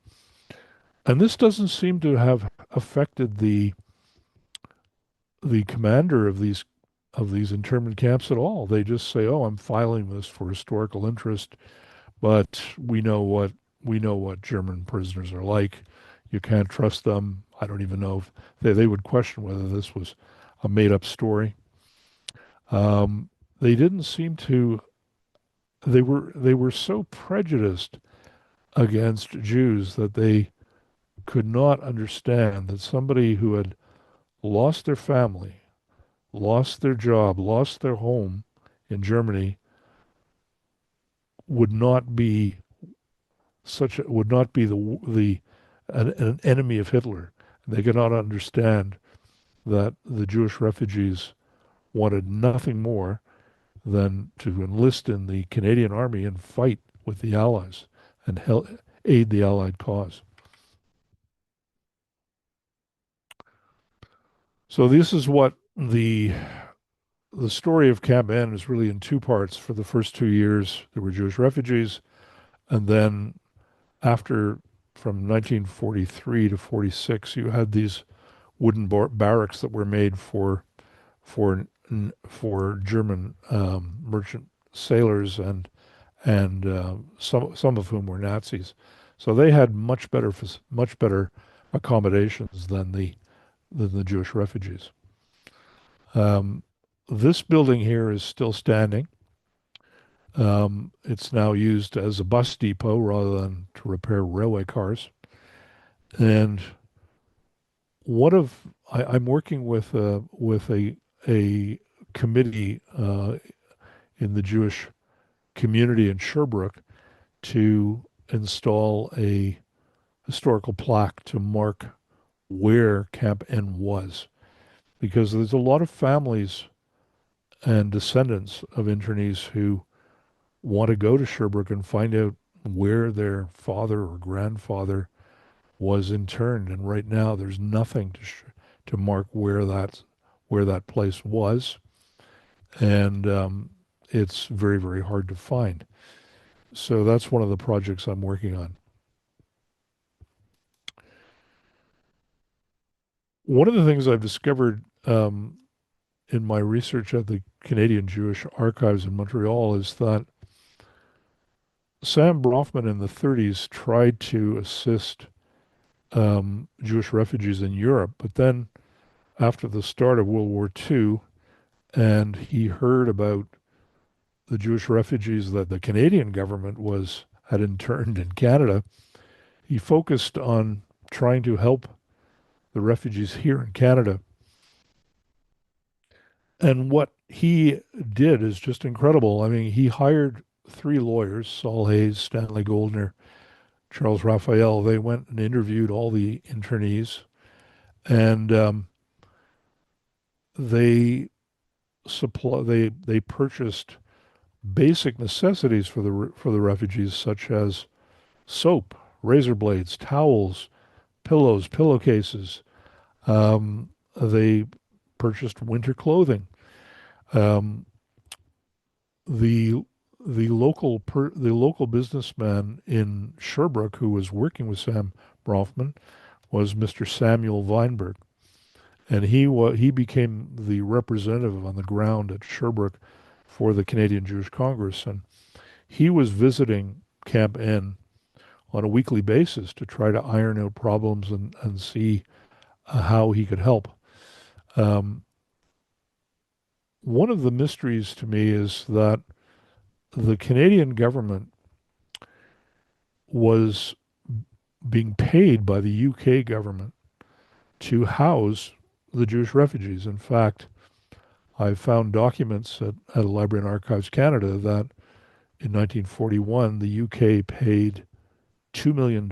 C: And this doesn't seem to have affected the commander of these internment camps at all. They just say, "Oh, I'm filing this for historical interest, but we know what German prisoners are like. You can't trust them." I don't even know if they would question whether this was a made-up story. They didn't seem to. They were so prejudiced against Jews that they could not understand that somebody who had lost their family, lost their job, lost their home in Germany would not be would not be an enemy of Hitler. They could not understand that the Jewish refugees wanted nothing more than to enlist in the Canadian Army and fight with the Allies and aid the Allied cause. So this is what the story of Camp N is really in two parts. For the first 2 years, there were Jewish refugees, and then after from 1943 to 46, you had these wooden barracks that were made for for German merchant sailors and some of whom were Nazis. So they had much better accommodations than the Jewish refugees. Um, this building here is still standing. It's now used as a bus depot rather than to repair railway cars. And I'm working with a committee in the Jewish community in Sherbrooke to install a historical plaque to mark where Camp N was, because there's a lot of families and descendants of internees who want to go to Sherbrooke and find out where their father or grandfather was interned. And right now, there's nothing to mark where that place was, and it's very, very hard to find. So that's one of the projects I'm working on. One of the things I've discovered in my research at the Canadian Jewish Archives in Montreal is that Sam Brofman in the 30s tried to assist Jewish refugees in Europe, but then after the start of World War II, and he heard about the Jewish refugees that the Canadian government had interned in Canada, he focused on trying to help the refugees here in Canada. And what he did is just incredible. I mean, he hired three lawyers, Saul Hayes, Stanley Goldner, Charles Raphael. They went and interviewed all the internees, and they they purchased basic necessities for the refugees, such as soap, razor blades, towels, pillows, pillowcases. They purchased winter clothing. Um, the the local businessman in Sherbrooke who was working with Sam Bronfman was Mr. Samuel Weinberg, and he became the representative on the ground at Sherbrooke for the Canadian Jewish Congress, and he was visiting Camp N on a weekly basis to try to iron out problems and see how he could help. Um, One of the mysteries to me is that the Canadian government was being paid by the UK government to house the Jewish refugees. In fact, I found documents at Library and Archives Canada that in 1941 the UK paid $2 million,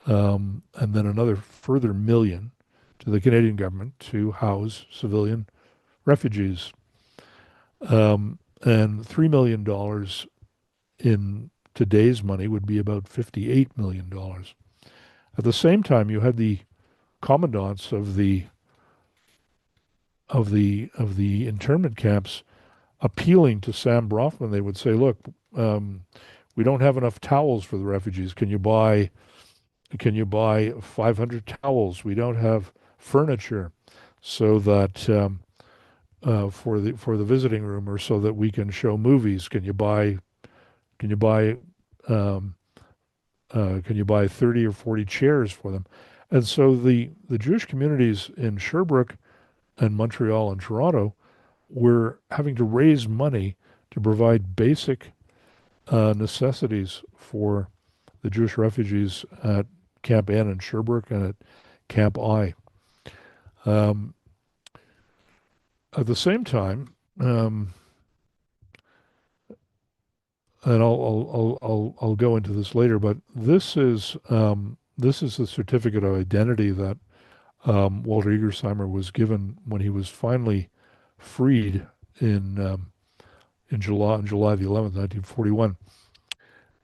C: and then another further million to the Canadian government to house civilian refugees. And $3 million in today's money would be about $58 million. At the same time, you had the commandants of the internment camps appealing to Sam Bronfman. They would say, "Look, we don't have enough towels for the refugees. Can you buy 500 towels? We don't have furniture, so that for the visiting room, or so that we can show movies. Can you buy um, can you buy 30 or 40 chairs for them?" And so the Jewish communities in Sherbrooke and Montreal and Toronto were having to raise money to provide basic necessities for the Jewish refugees at Camp N in Sherbrooke and at Camp I. Um, at the same time, and I'll go into this later, but this is the certificate of identity that Walter Egersheimer was given when he was finally freed in July the 11th, 1941.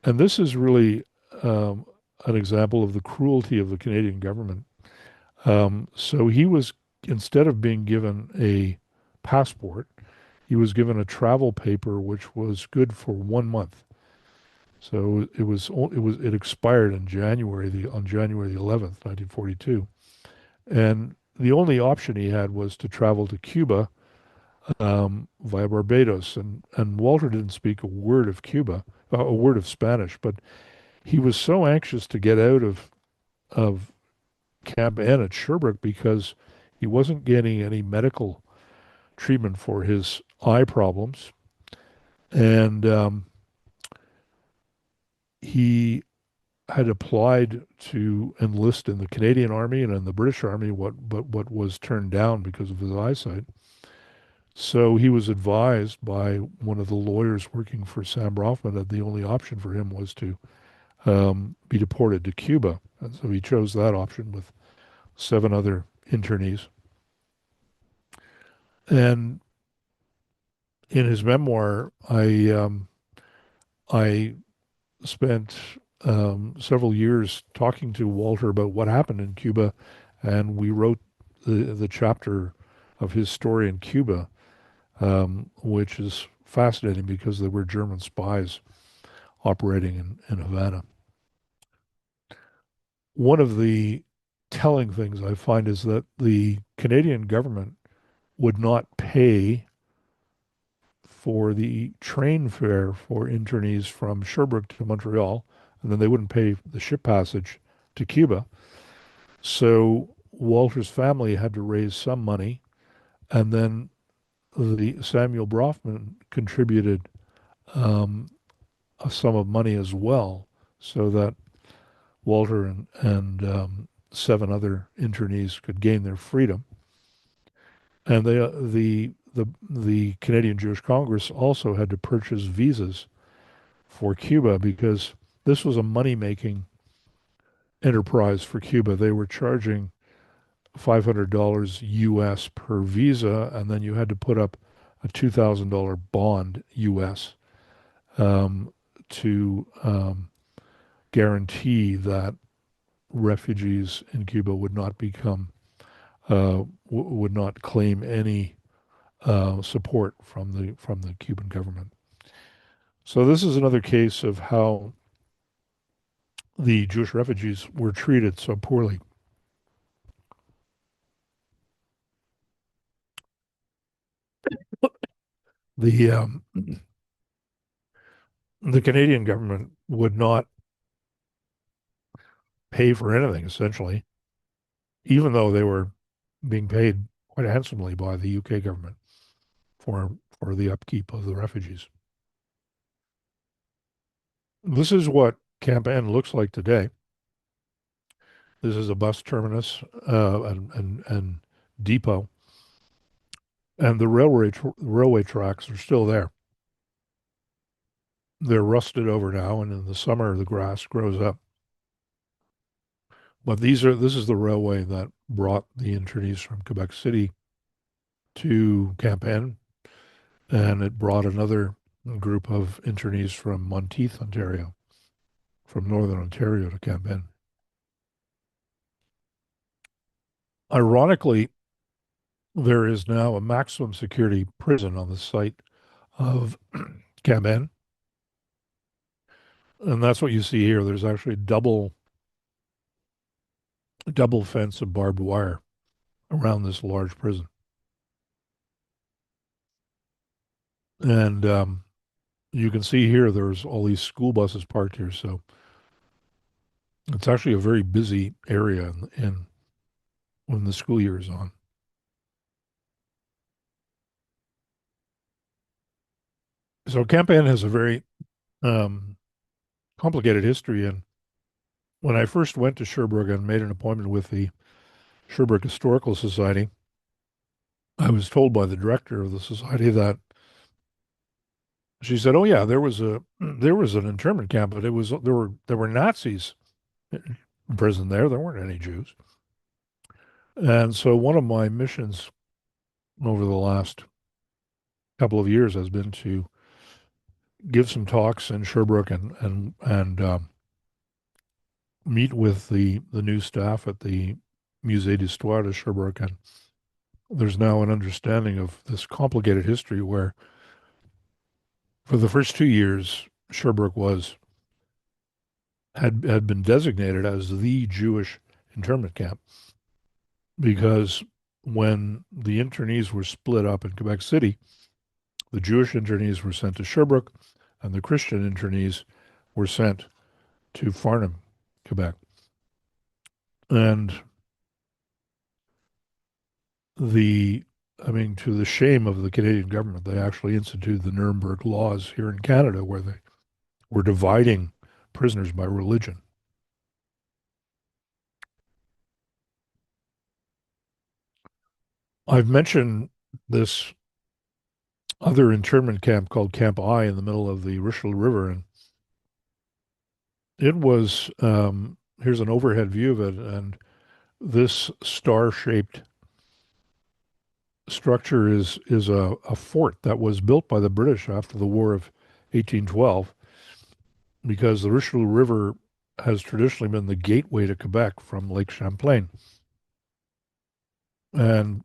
C: And this is really an example of the cruelty of the Canadian government. So he was, instead of being given a passport, he was given a travel paper which was good for 1 month. So it expired in on January the 11th, 1942, and the only option he had was to travel to Cuba via Barbados, and Walter didn't speak a word of a word of Spanish, but he was so anxious to get out of Camp N at Sherbrooke because he wasn't getting any medical treatment for his eye problems, and he had applied to enlist in the Canadian Army and in the British Army, but what was turned down because of his eyesight. So he was advised by one of the lawyers working for Sam Bronfman that the only option for him was to be deported to Cuba. And so he chose that option with 7 other internees. And in his memoir, I spent several years talking to Walter about what happened in Cuba, and we wrote the chapter of his story in Cuba, which is fascinating because there were German spies operating in Havana. One of the telling things I find is that the Canadian government would not pay for the train fare for internees from Sherbrooke to Montreal, and then they wouldn't pay the ship passage to Cuba. So Walter's family had to raise some money, and then the Samuel Bronfman contributed a sum of money as well, so that Walter and seven other internees could gain their freedom. And the Canadian Jewish Congress also had to purchase visas for Cuba because this was a money-making enterprise for Cuba. They were charging $500 US per visa, and then you had to put up a $2,000 bond US um, to guarantee that refugees in Cuba would not become would not claim any support from the Cuban government. So this is another case of how the Jewish refugees were treated so poorly. The the Canadian government would not pay for anything essentially, even though they were being paid quite handsomely by the UK government for the upkeep of the refugees. This is what Camp N looks like today. This is a bus terminus and depot, and the railway tracks are still there. They're rusted over now, and in the summer the grass grows up. But this is the railway that brought the internees from Quebec City to Camp N, and it brought another group of internees from Monteith, Ontario, from Northern Ontario to Camp N. Ironically, there is now a maximum security prison on the site of Camp N, and that's what you see here. There's actually a double fence of barbed wire around this large prison. And you can see here there's all these school buses parked here. So it's actually a very busy area in when the school year is on. So Camp N has a very um, complicated history. And when I first went to Sherbrooke and made an appointment with the Sherbrooke Historical Society, I was told by the director of the society that she said, "Oh yeah, there was an internment camp, but it was there were Nazis in prison there. There weren't any Jews." And so one of my missions over the last couple of years has been to give some talks in Sherbrooke and meet with the new staff at the Musée d'Histoire de Sherbrooke. And there's now an understanding of this complicated history where for the first 2 years, Sherbrooke had been designated as the Jewish internment camp because when the internees were split up in Quebec City, the Jewish internees were sent to Sherbrooke and the Christian internees were sent to Farnham, Quebec. And to the shame of the Canadian government, they actually instituted the Nuremberg laws here in Canada where they were dividing prisoners by religion. I've mentioned this other internment camp called Camp I in the middle of the Richelieu River, and it was here's an overhead view of it, and this star-shaped structure is a fort that was built by the British after the War of 1812 because the Richelieu River has traditionally been the gateway to Quebec from Lake Champlain. And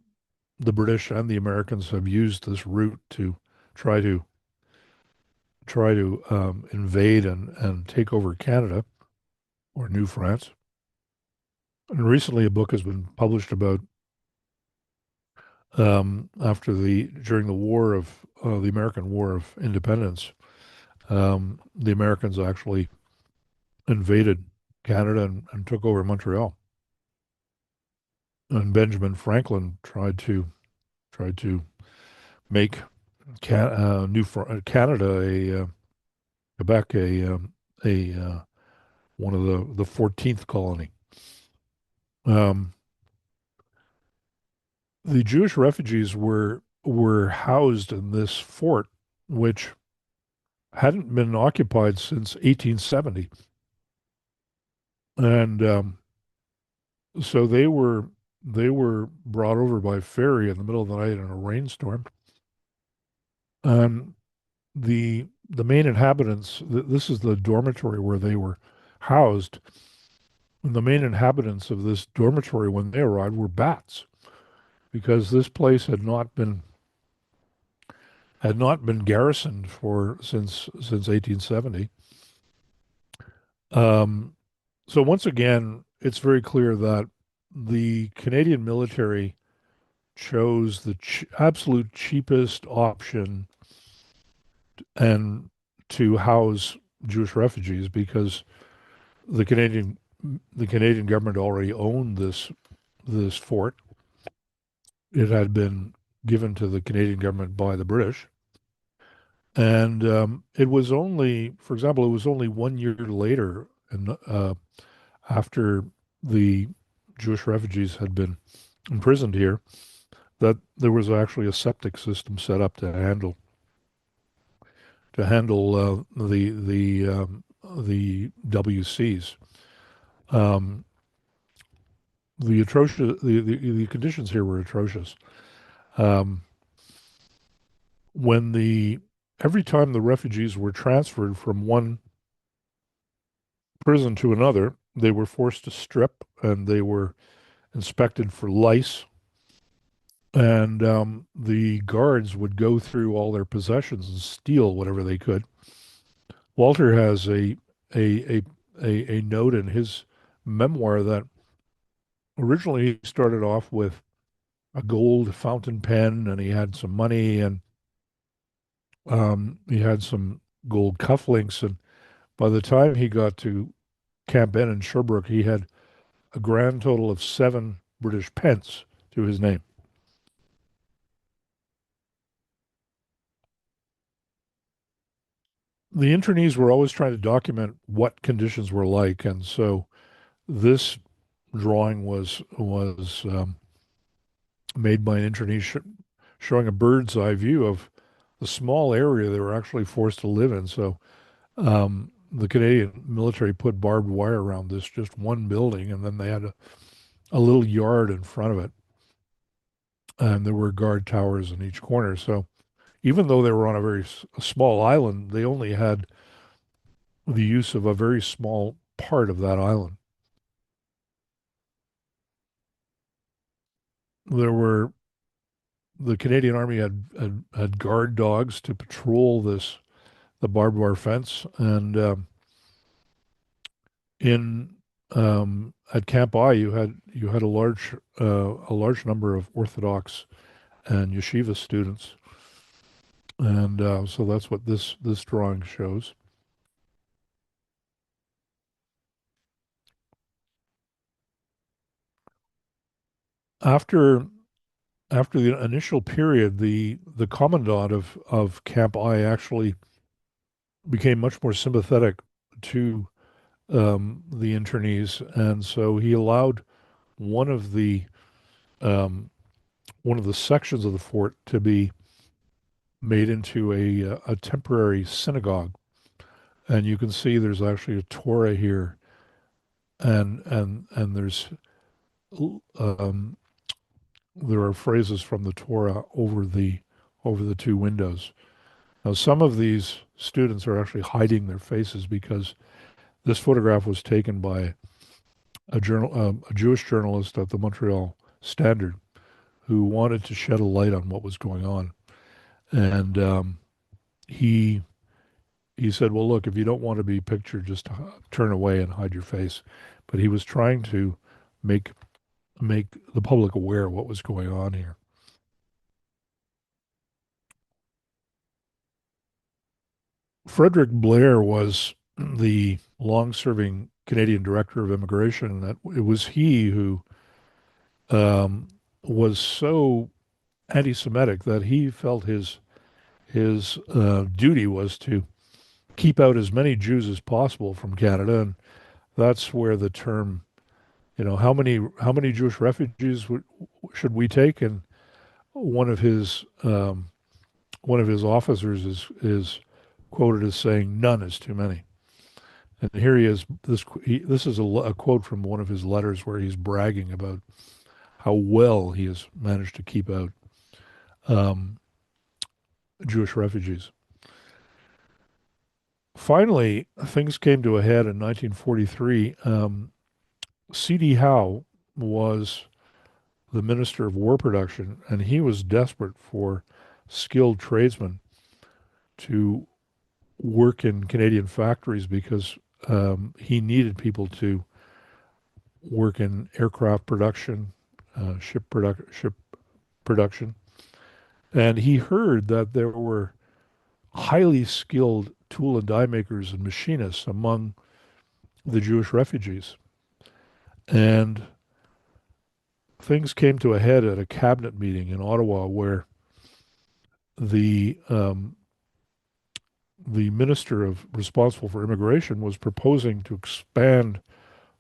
C: the British and the Americans have used this route to try to invade and take over Canada or New France. And recently, a book has been published about during the war of the American War of Independence. The Americans actually invaded Canada and took over Montreal. And Benjamin Franklin tried to make Canada Quebec a one of the 14th colony. Um, the Jewish refugees were housed in this fort, which hadn't been occupied since 1870, and so they were brought over by ferry in the middle of the night in a rainstorm. Um, the main inhabitants, this is the dormitory where they were housed, and the main inhabitants of this dormitory when they arrived were bats, because this place had not been garrisoned for since 1870. Um, so once again, it's very clear that the Canadian military chose the absolute cheapest option and to house Jewish refugees, because the Canadian the Canadian government already owned this fort. It had been given to the Canadian government by the British, and it was only, for example, it was only 1 year later, and after the Jewish refugees had been imprisoned here, that there was actually a septic system set up to handle the WCs. Um, the conditions here were atrocious. Um, when the Every time the refugees were transferred from one prison to another, they were forced to strip, and they were inspected for lice. And the guards would go through all their possessions and steal whatever they could. Walter has a a a note in his memoir that originally he started off with a gold fountain pen, and he had some money, and he had some gold cufflinks, and by the time he got to Camp Ben in Sherbrooke, he had a grand total of 7 British pence to his name. The internees were always trying to document what conditions were like, and so this drawing was made by an internee showing a bird's eye view of the small area they were actually forced to live in. So the Canadian military put barbed wire around this just one building, and then they had a little yard in front of it, and there were guard towers in each corner. So even though they were on a very small island, they only had the use of a very small part of that island. There were The Canadian Army had guard dogs to patrol the barbed wire fence, and in at Camp I, you had a large number of Orthodox and yeshiva students, and so that's what this drawing shows. After after the initial period, the commandant of Camp I actually became much more sympathetic to the internees, and so he allowed one of the um, one of the sections of the fort to be made into a temporary synagogue. And you can see there's actually a Torah here, and um, there are phrases from the Torah over the two windows. Now, some of these students are actually hiding their faces because this photograph was taken by a Jewish journalist at the Montreal Standard who wanted to shed a light on what was going on. And he he said, "Well, look, if you don't want to be pictured, just turn away and hide your face." But he was trying to make make the public aware of what was going on here. Frederick Blair was the long-serving Canadian Director of Immigration. That it was he who um, was so anti-Semitic that he felt his duty was to keep out as many Jews as possible from Canada, and that's where the term, how many Jewish refugees should we take? And one of his one of his officers is quoted as saying, "None is too many." And here he is. This is a quote from one of his letters where he's bragging about how well he has managed to keep out um, Jewish refugees. Finally, things came to a head in 1943. C.D. Howe was the Minister of War Production, and he was desperate for skilled tradesmen to work in Canadian factories because he needed people to work in aircraft production, ship production, and he heard that there were highly skilled tool and die makers and machinists among the Jewish refugees. And things came to a head at a cabinet meeting in Ottawa where the um, the minister responsible for immigration was proposing to expand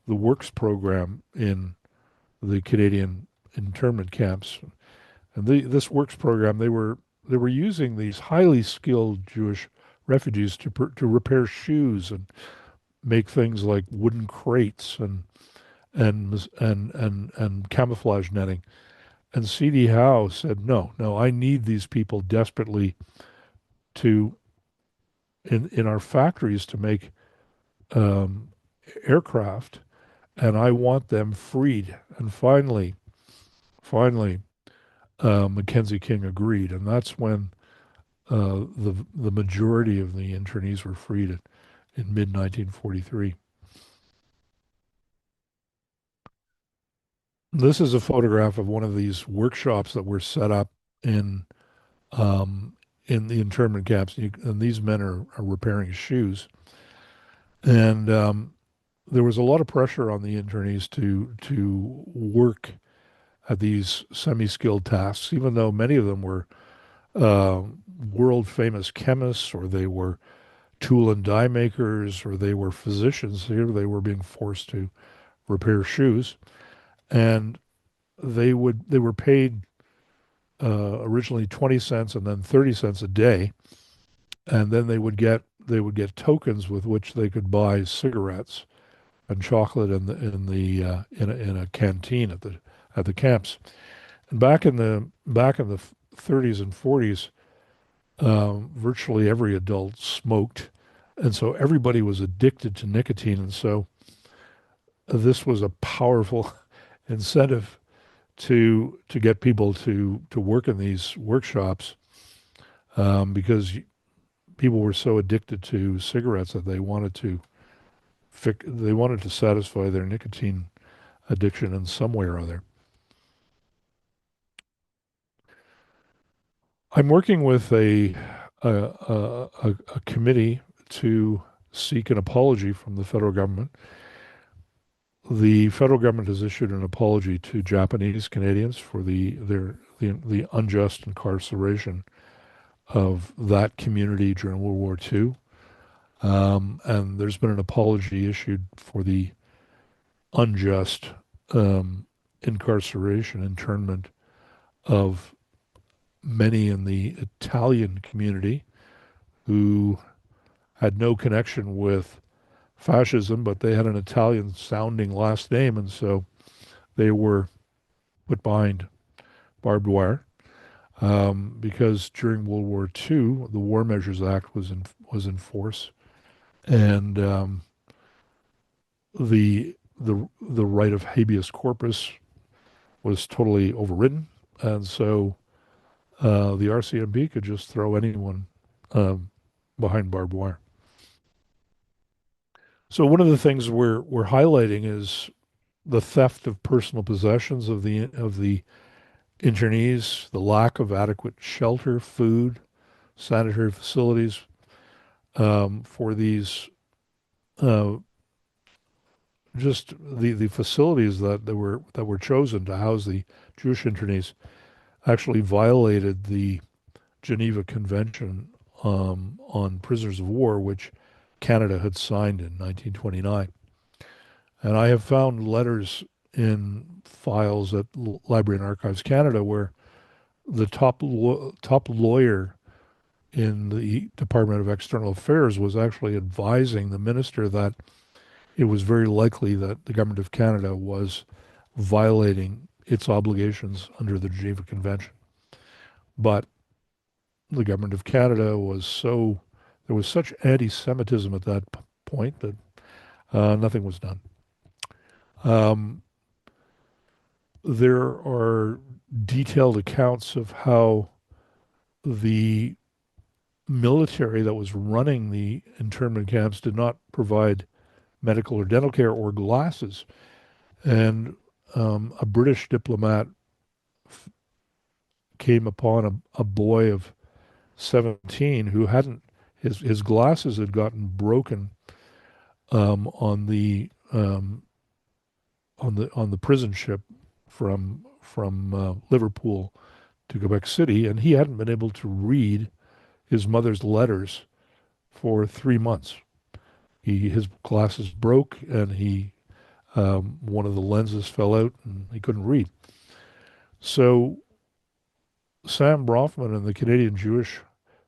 C: the works program in the Canadian internment camps. And this works program, they were using these highly skilled Jewish refugees to repair shoes and make things like wooden crates and camouflage netting. And C.D. Howe said, no, no, I need these people desperately to in our factories to make um, aircraft, and I want them freed. And finally, Mackenzie King agreed, and that's when the majority of the internees were freed in mid 1943. This is a photograph of one of these workshops that were set up in um, in the internment camps, and these men are repairing shoes. And there was a lot of pressure on the internees to work at these semi-skilled tasks, even though many of them were uh, world famous chemists, or they were tool and die makers, or they were physicians. Here they were being forced to repair shoes, and they were paid originally 20 cents and then 30 cents a day, and then they would get tokens with which they could buy cigarettes and chocolate in a canteen at the camps. And back in the 30s and 40s, virtually every adult smoked, and so everybody was addicted to nicotine, and so this was a powerful incentive to get people to work in these workshops, because people were so addicted to cigarettes that they wanted to satisfy their nicotine addiction in some way or other. I'm working with a committee to seek an apology from the federal government. The federal government has issued an apology to Japanese Canadians for the unjust incarceration of that community during World War II. And there's been an apology issued for the unjust incarceration, internment of many in the Italian community who had no connection with fascism, but they had an Italian sounding last name, and so they were put behind barbed wire, because during World War II, the War Measures Act was in force, and the right of habeas corpus was totally overridden, and so the RCMP could just throw anyone um, behind barbed wire. So one of the things we're highlighting is the theft of personal possessions of the internees, the lack of adequate shelter, food, sanitary facilities for these, uh, just the facilities that were chosen to house the Jewish internees actually violated the Geneva Convention on prisoners of war, which Canada had signed in 1929. And I have found letters in files at Library and Archives Canada where the top lawyer in the Department of External Affairs was actually advising the minister that it was very likely that the government of Canada was violating its obligations under the Geneva Convention. But the government of Canada there was such anti-Semitism at that point that nothing was done. Um, there are detailed accounts of how the military that was running the internment camps did not provide medical or dental care or glasses. And a British diplomat came upon a boy of 17 who hadn't his glasses had gotten broken on the prison ship from Liverpool to Quebec City, and he hadn't been able to read his mother's letters for 3 months. His glasses broke, and one of the lenses fell out, and he couldn't read. So Sam Bronfman and the Canadian Jewish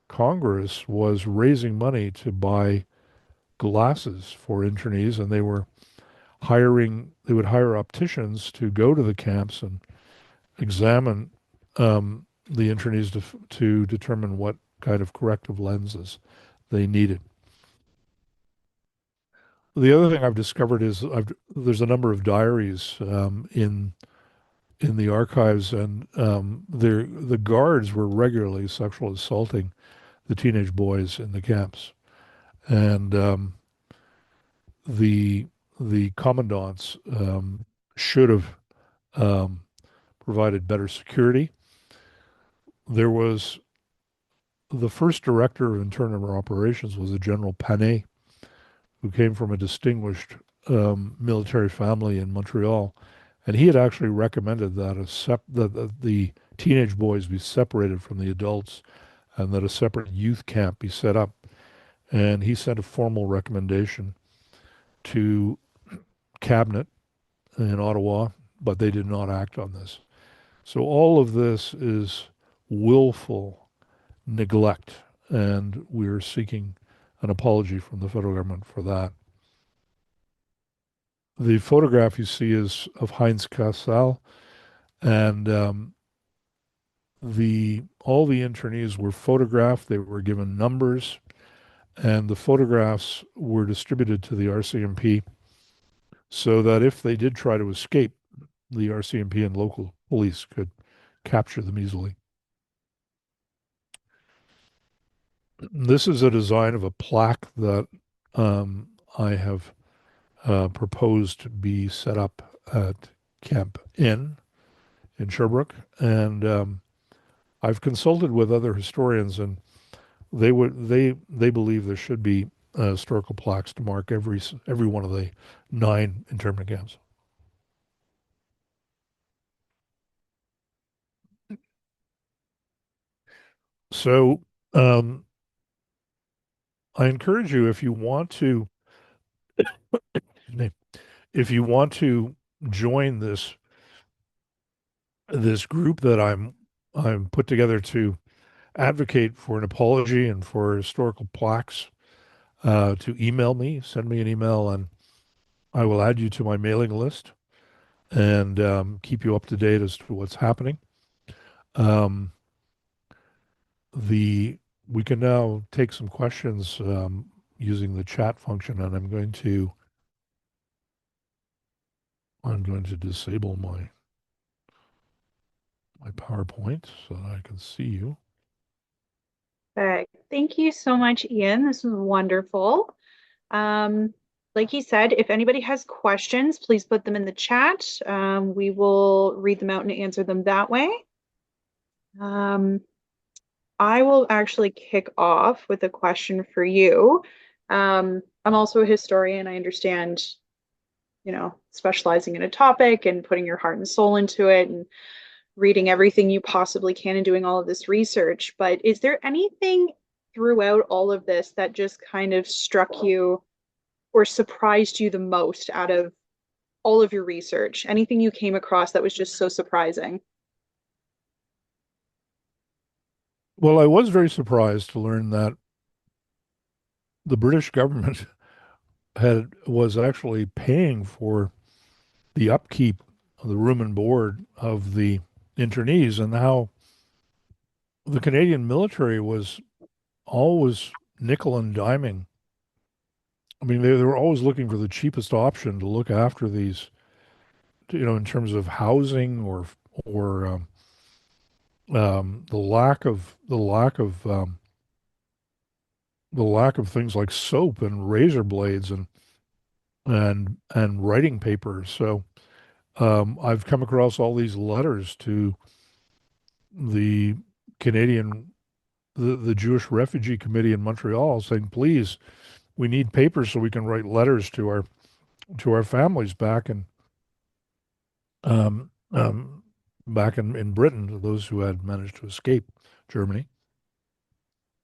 C: Congress was raising money to buy glasses for internees, and they would hire opticians to go to the camps and examine the internees to determine what kind of corrective lenses they needed. The other thing I've discovered is there's a number of diaries in the archives, and the guards were regularly sexual assaulting the teenage boys in the camps, and the commandants should have um, provided better security. There was the first director of internal operations was a General Panay, who came from a distinguished military family in Montreal, and he had actually recommended that that the teenage boys be separated from the adults, and that a separate youth camp be set up. And he sent a formal recommendation to cabinet in Ottawa, but they did not act on this. So all of this is willful neglect, and we're seeking an apology from the federal government for that. The photograph you see is of Heinz Kassel, and the all the internees were photographed. They were given numbers, and the photographs were distributed to the RCMP so that if they did try to escape, the RCMP and local police could capture them easily. This is a design of a plaque that I have proposed be set up at Camp Inn in Sherbrooke, and I've consulted with other historians, and they believe there should be historical plaques to mark every one of the 9 internment camps. So um, I encourage you, if you want to, if you want to join this group that I'm put together to advocate for an apology and for historical plaques, to email me, send me an email, and I will add you to my mailing list and keep you up to date as to what's happening. Um, the we can now take some questions using the chat function, and I'm going to disable my PowerPoint so that I can see you.
A: Okay. Thank you so much, Ian. This was wonderful. Um, like he said, if anybody has questions, please put them in the chat. We will read them out and answer them that way. Um, I will actually kick off with a question for you. I'm also a historian. I understand, specializing in a topic and putting your heart and soul into it and reading everything you possibly can and doing all of this research. But is there anything throughout all of this that just kind of struck you or surprised you the most out of all of your research? Anything you came across that was just so surprising?
C: Well, I was very surprised to learn that the British government had was actually paying for the upkeep of the room and board of the internees, and how the Canadian military was always nickel and diming. I mean, they were always looking for the cheapest option to look after these, in terms of housing or the lack of things like soap and razor blades and writing paper. So I've come across all these letters to the Canadian the Jewish Refugee Committee in Montreal saying, please, we need papers so we can write letters to our families um, um, back in Britain, those who had managed to escape Germany.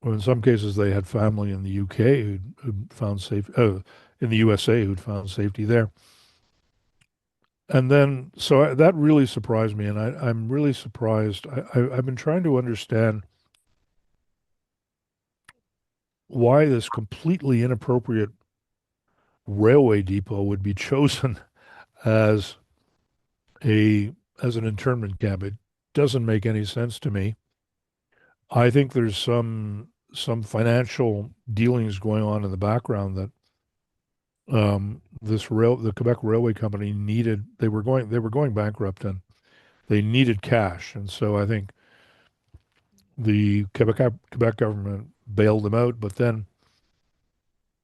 C: Well, in some cases, they had family in the UK who'd found safe, in the USA who'd found safety there. And then, that really surprised me, and I'm really surprised. I've been trying to understand why this completely inappropriate railway depot would be chosen as a as an internment camp. It doesn't make any sense to me. I think there's some financial dealings going on in the background that the Quebec Railway Company needed. They were going bankrupt, and they needed cash, and so I think the Quebec government bailed them out. But then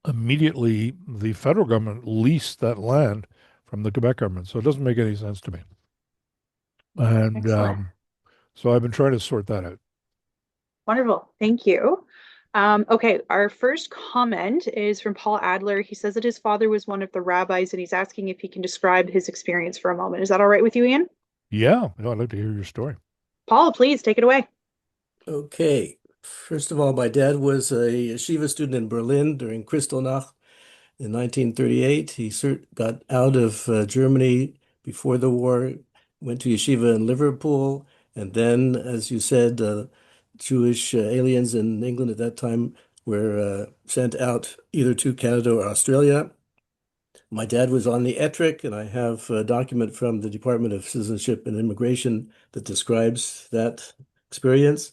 C: immediately the federal government leased that land from the Quebec government, so it doesn't make any sense to me. And
A: Excellent.
C: so I've been trying to sort that out.
A: Wonderful. Thank you. Okay, our first comment is from Paul Adler. He says that his father was one of the rabbis, and he's asking if he can describe his experience for a moment. Is that all right with you, Ian?
C: Yeah, no, I'd like to hear your story.
A: Paul, please take it away.
D: Okay. First of all, my dad was a yeshiva student in Berlin during Kristallnacht in 1938. He got out of Germany before the war, went to yeshiva in Liverpool, and then, as you said, Jewish aliens in England at that time were sent out either to Canada or Australia. My dad was on the Ettrick, and I have a document from the Department of Citizenship and Immigration that describes that experience.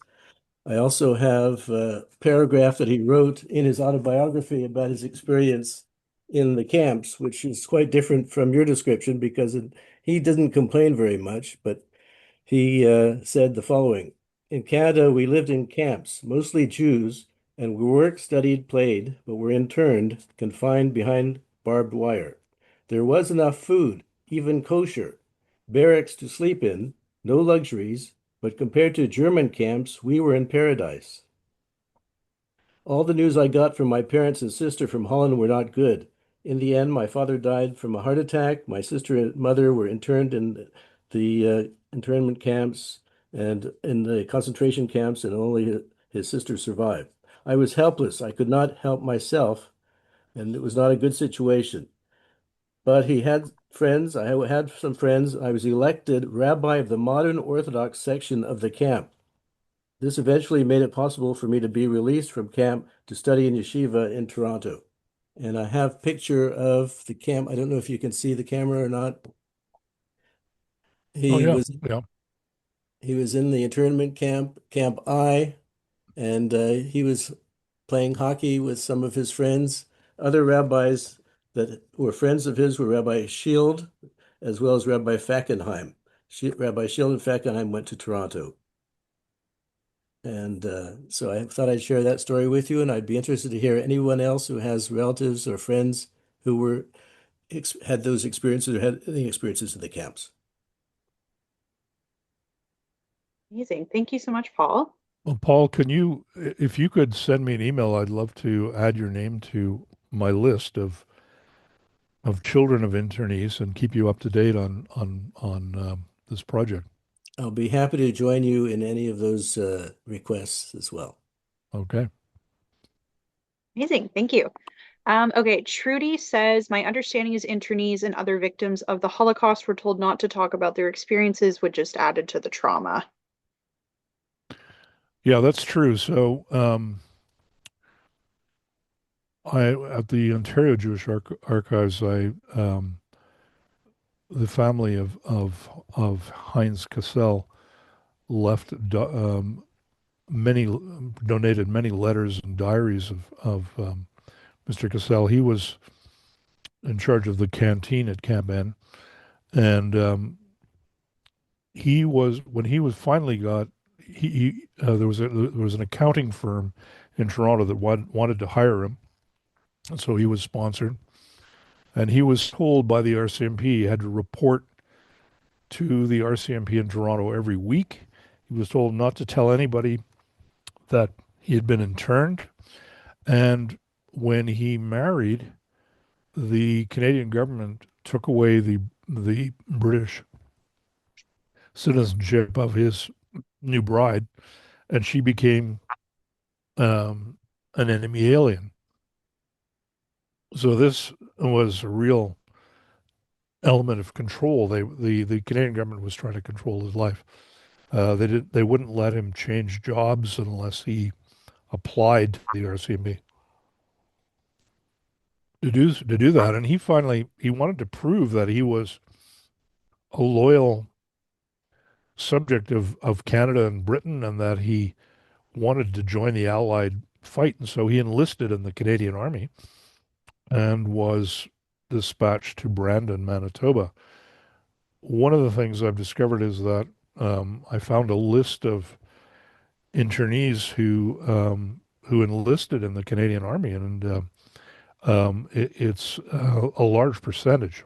D: I also have a paragraph that he wrote in his autobiography about his experience in the camps, which is quite different from your description because he didn't complain very much, but he said the following. In Canada, we lived in camps, mostly Jews, and we worked, studied, played, but were interned, confined behind barbed wire. There was enough food, even kosher, barracks to sleep in, no luxuries, but compared to German camps, we were in paradise. All the news I got from my parents and sister from Holland were not good. In the end, my father died from a heart attack. My sister and mother were interned in the internment camps and in the concentration camps, and only his sister survived. I was helpless. I could not help myself, and it was not a good situation. But he had friends. I had some friends. I was elected rabbi of the modern Orthodox section of the camp. This eventually made it possible for me to be released from camp to study in yeshiva in Toronto. And I have a picture of the camp. I don't know if you can see the camera or not.
C: Oh
D: He
C: yeah,
D: was
C: yeah.
D: he was in the internment camp, Camp I, and he was playing hockey with some of his friends. Other rabbis that were friends of his were Rabbi Shield, as well as Rabbi Fackenheim. Rabbi Shield and Fackenheim went to Toronto. And so I thought I'd share that story with you, and I'd be interested to hear anyone else who has relatives or friends who had those experiences or had any experiences in the camps.
A: Amazing. Thank you so much, Paul.
C: Well, Paul, if you could send me an email, I'd love to add your name to my list of children of internees and keep you up to date on this project.
D: I'll be happy to join you in any of those requests as well.
C: Okay.
A: Amazing. Thank you. Okay, Trudy says, my understanding is internees and other victims of the Holocaust were told not to talk about their experiences, which just added to the trauma.
C: Yeah, that's true. So, I at the Ontario Jewish Archives, the family of Heinz Cassell left many donated many letters and diaries of Mr. Cassell. He was in charge of the canteen at Camp N, and he was when he was finally got there was an accounting firm in Toronto that wanted to hire him, and so he was sponsored, and he was told by the RCMP he had to report to the RCMP in Toronto every week. He was told not to tell anybody that he had been interned, and when he married, the Canadian government took away the British citizenship of his new bride, and she became an enemy alien. So this was a real element of control. The Canadian government was trying to control his life. They wouldn't let him change jobs unless he applied to the RCMP to do that. And he wanted to prove that he was a loyal subject of Canada and Britain, and that he wanted to join the Allied fight. And so he enlisted in the Canadian Army and was dispatched to Brandon, Manitoba. One of the things I've discovered is that I found a list of internees who enlisted in the Canadian Army, and it's a large percentage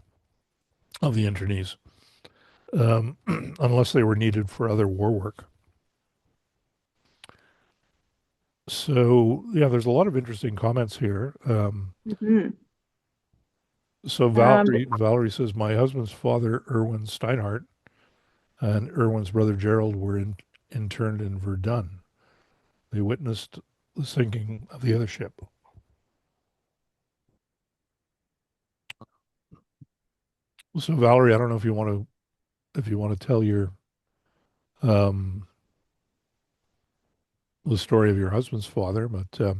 C: of the internees, unless they were needed for other war work. So yeah, there's a lot of interesting comments here.
A: Mhm.
C: So
A: Um,
C: Valerie says, my husband's father, Erwin Steinhardt, and Erwin's brother Gerald were interned in Verdun. They witnessed the sinking of the other ship. So Valerie, I don't know if you want to tell your um, the story of your husband's father, but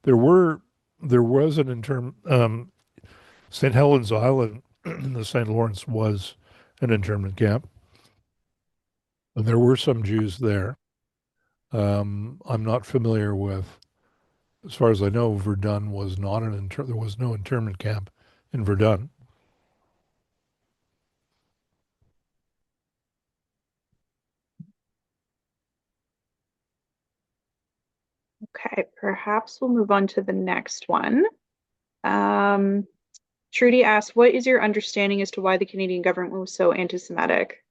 C: there were there was an intern St. Helens Island in the St. Lawrence was an internment camp, and there were some Jews there. I'm not familiar with, as far as I know, Verdun was not there was no internment camp in Verdun.
A: okay, perhaps we'll move on to the next one. Um, Trudy asks, what is your understanding as to why the Canadian government was so anti-Semitic?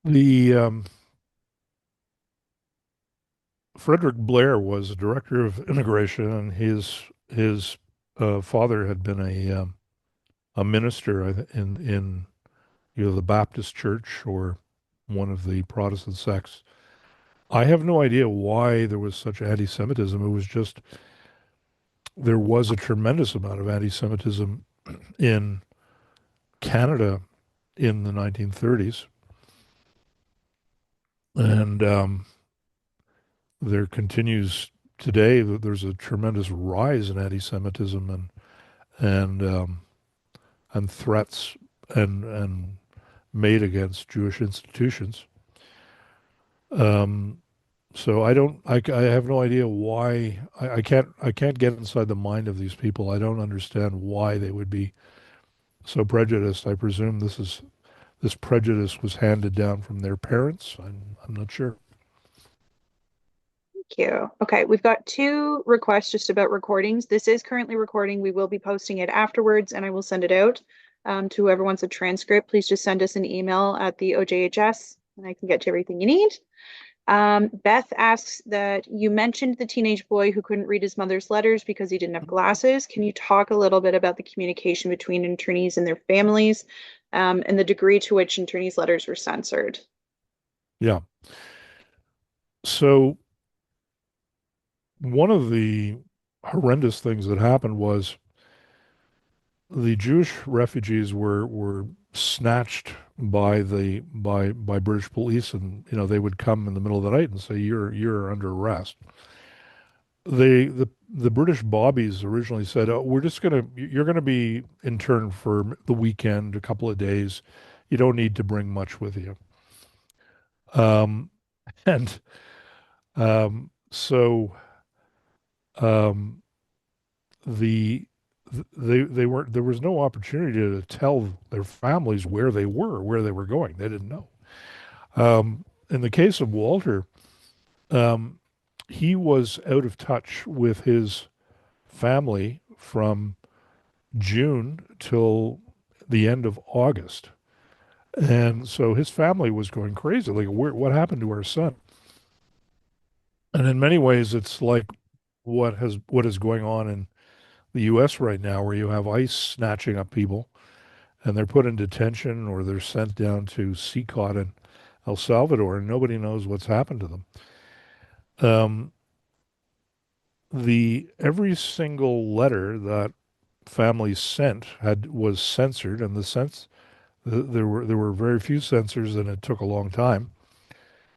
C: The Frederick Blair was a director of immigration, and his father had been a minister in either the Baptist Church or one of the Protestant sects. I have no idea why there was such anti-Semitism. It was just there was a tremendous amount of anti-Semitism in Canada in the 1930s, and there continues today that there's a tremendous rise in anti-Semitism and and threats and made against Jewish institutions. Um, so I have no idea why. I can't get inside the mind of these people. I don't understand why they would be so prejudiced. I presume this prejudice was handed down from their parents. I'm not sure.
A: Thank you. Okay, we've got two requests just about recordings. This is currently recording. We will be posting it afterwards, and I will send it out to whoever wants a transcript. Please just send us an email at the OJHS, and I can get to everything you need. Beth asks that you mentioned the teenage boy who couldn't read his mother's letters because he didn't have glasses. Can you talk a little bit about the communication between internees and their families, and the degree to which internees' letters were censored?
C: Yeah. So one of the horrendous things that happened was the Jewish refugees were snatched by British police, and they would come in the middle of the night and say you're under arrest. The British bobbies originally said, "Oh, you're gonna be interned for the weekend, a couple of days. You don't need to bring much with you." Um, and so um, the they weren't there was no opportunity to tell their families where they were going. They didn't know. In the case of Walter, um, he was out of touch with his family from June till the end of August. And so his family was going crazy. Like, what happened to our son? And in many ways, it's like what is going on in the U.S. right now, where you have ICE snatching up people and they're put in detention or they're sent down to CCOT in El Salvador, and nobody knows what's happened to them. Um, the every single letter that families sent was censored, and there were very few censors, and it took a long time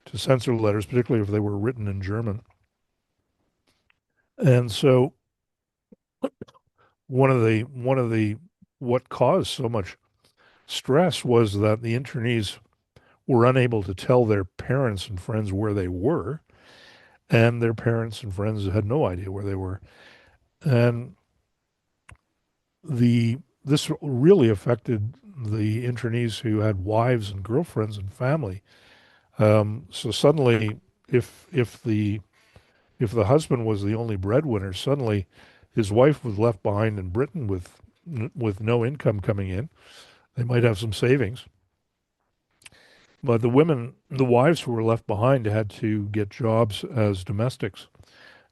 C: to censor letters, particularly if they were written in German. And so one of the what caused so much stress was that the internees were unable to tell their parents and friends where they were, and their parents and friends had no idea where they were. And this really affected the internees who had wives and girlfriends and family. So suddenly, if if the if the husband was the only breadwinner, suddenly his wife was left behind in Britain with no income coming in. They might have some savings, but the wives who were left behind had to get jobs as domestics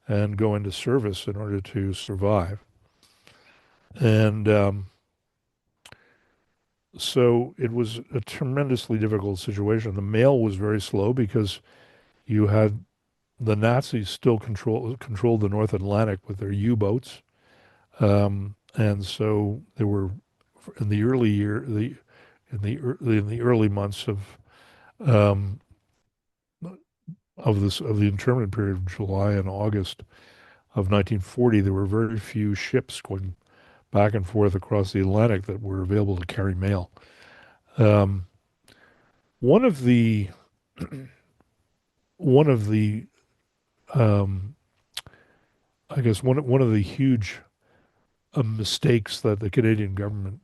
C: and go into service in order to survive. And so it was a tremendously difficult situation. The mail was very slow because you had the Nazis still controlled the North Atlantic with their U-boats, and so there were in the early year the in the early months um, of the internment period of July and August of 1940, there were very few ships going back and forth across the Atlantic that were available to carry mail. Um, one of the one of the um, I guess one of the huge mistakes that the Canadian government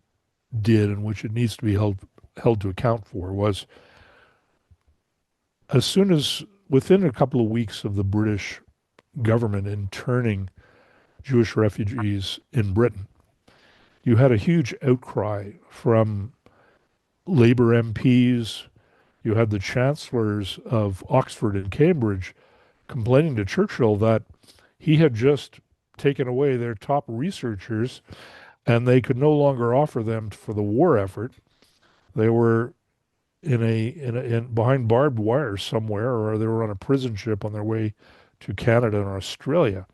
C: did, and which it needs to be held to account for, was as soon as within a couple of weeks of the British government interning Jewish refugees in Britain, you had a huge outcry from Labour MPs. You had the chancellors of Oxford and Cambridge complaining to Churchill that he had just taken away their top researchers and they could no longer offer them for the war effort. They were behind barbed wire somewhere, or they were on a prison ship on their way to Canada and Australia.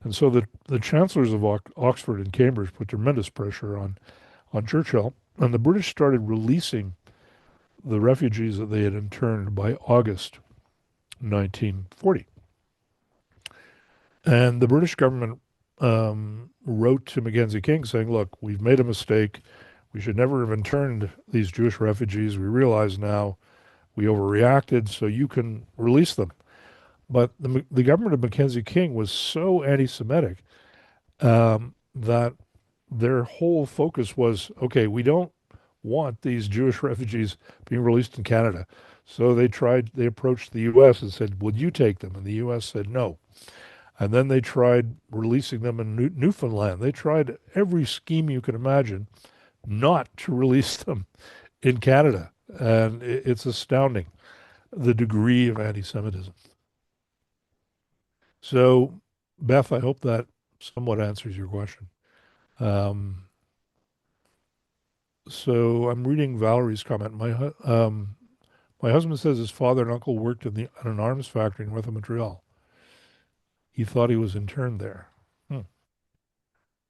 C: And so the chancellors of Oxford and Cambridge put tremendous pressure on Churchill, and the British started releasing the refugees that they had interned by August 1940. And the British government wrote to Mackenzie King saying, look, we've made a mistake. We should never have interned these Jewish refugees. We realize now we overreacted, so you can release them. But the government of Mackenzie King was so anti-Semitic that their whole focus was, okay, we don't want these Jewish refugees being released in Canada. So they approached the U.S. and said, would you take them? And the U.S. said no. And then they tried releasing them in Newfoundland. They tried every scheme you could imagine not to release them in Canada. And it's astounding, the degree of anti-Semitism. So, Beth, I hope that somewhat answers your question. Um, so I'm reading Valerie's comment. My husband says his father and uncle worked in an arms factory north of Montreal. he thought he was interned there. Hmm.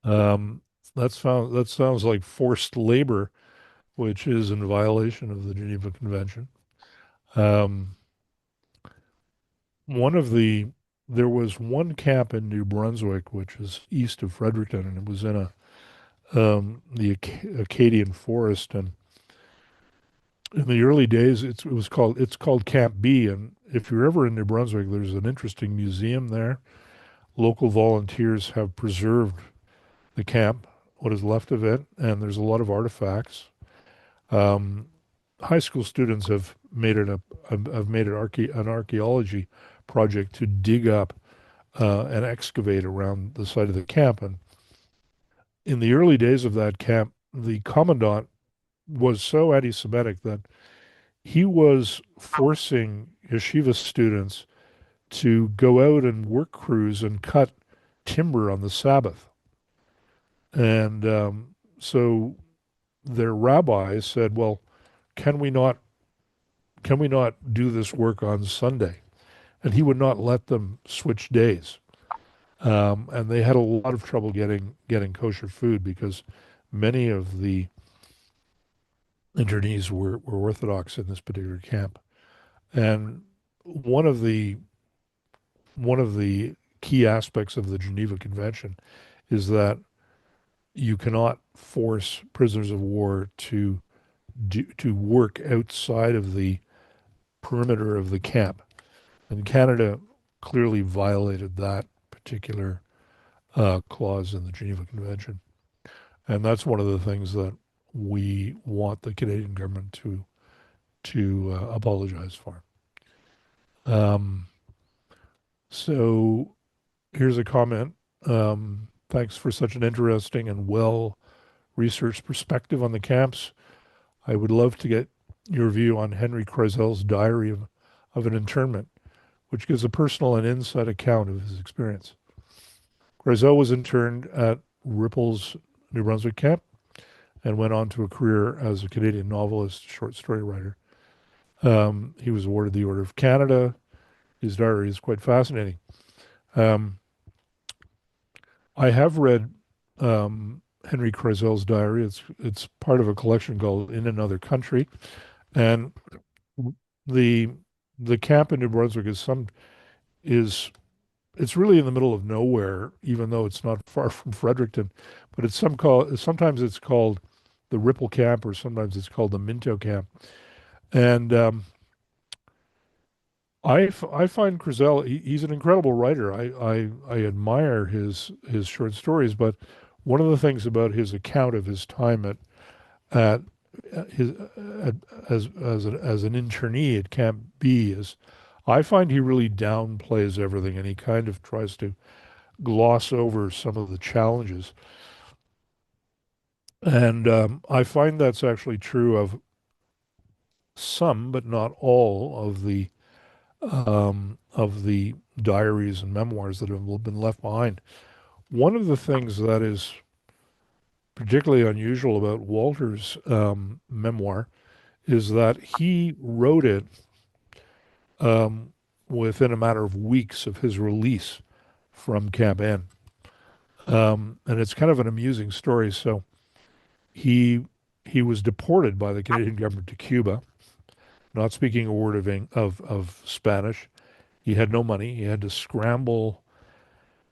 C: Um, that sounds like forced labor, which is in violation of the Geneva Convention. Um, one of the There was one camp in New Brunswick, which is east of Fredericton, and it was in the Acadian forest. And in the early days, it's called Camp B. And if you're ever in New Brunswick, there's an interesting museum there. Local volunteers have preserved the camp, what is left of it, and there's a lot of artifacts. Um, High school students have made an archaeology project to dig up and excavate around the site of the camp. And in the early days of that camp, the commandant was so anti-Semitic that he was forcing yeshiva students to go out and work crews and cut timber on the Sabbath. And so their rabbis said, "Well, can we not do this work on Sunday?" And he would not let them switch days. And they had a lot of trouble getting kosher food because many of the internees were Orthodox in this particular camp. And one of the one of the key aspects of the Geneva Convention is that you cannot force prisoners of war to work outside of the perimeter of the camp. And Canada clearly violated that particular clause in the Geneva Convention. And that's one of the things that we want the Canadian government to apologize for. Um, so here's a comment. Thanks for such an interesting and well researched perspective on the camps. I would love to get your view on Henry Kreisel's diary of an internment, which gives a personal and inside account of his experience. Kreisel was interned at Ripple's New Brunswick camp and went on to a career as a Canadian novelist, short story writer. He was awarded the Order of Canada. His diary is quite fascinating. Um, I have read Henry Kreisel's diary. It's part of a collection called In Another Country, and the the camp in New Brunswick is it's really in the middle of nowhere, even though it's not far from Fredericton. But sometimes it's called the Ripple Camp, or sometimes it's called the Minto Camp. And I find Kreisel, he's an incredible writer. I admire his short stories, but one of the things about his account of his time at his at, as an internee at Camp B is, I find he really downplays everything, and he kind of tries to gloss over some of the challenges. And I find that's actually true of some, but not all, of the diaries and memoirs that have been left behind. One of the things that is particularly unusual about Walter's memoir is that he wrote it within a matter of weeks of his release from Camp N. And it's kind of an amusing story. So he he was deported by the Canadian government to Cuba, not speaking a word of Spanish. He had no money. He had to scramble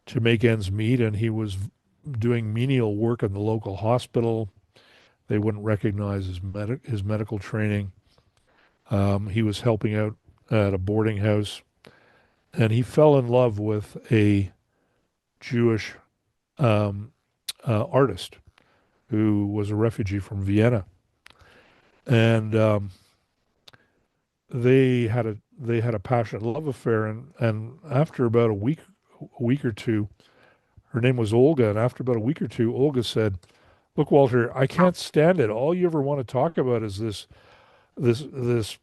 C: to make ends meet, and he was doing menial work in the local hospital. They wouldn't recognize his medical training. He was helping out at a boarding house, and he fell in love with a Jewish artist who was a refugee from Vienna, and they had a passionate love affair. And after about a week or two, her name was Olga, and after about a week or two, Olga said, "Look, Walter, I can't stand it. All you ever want to talk about is this this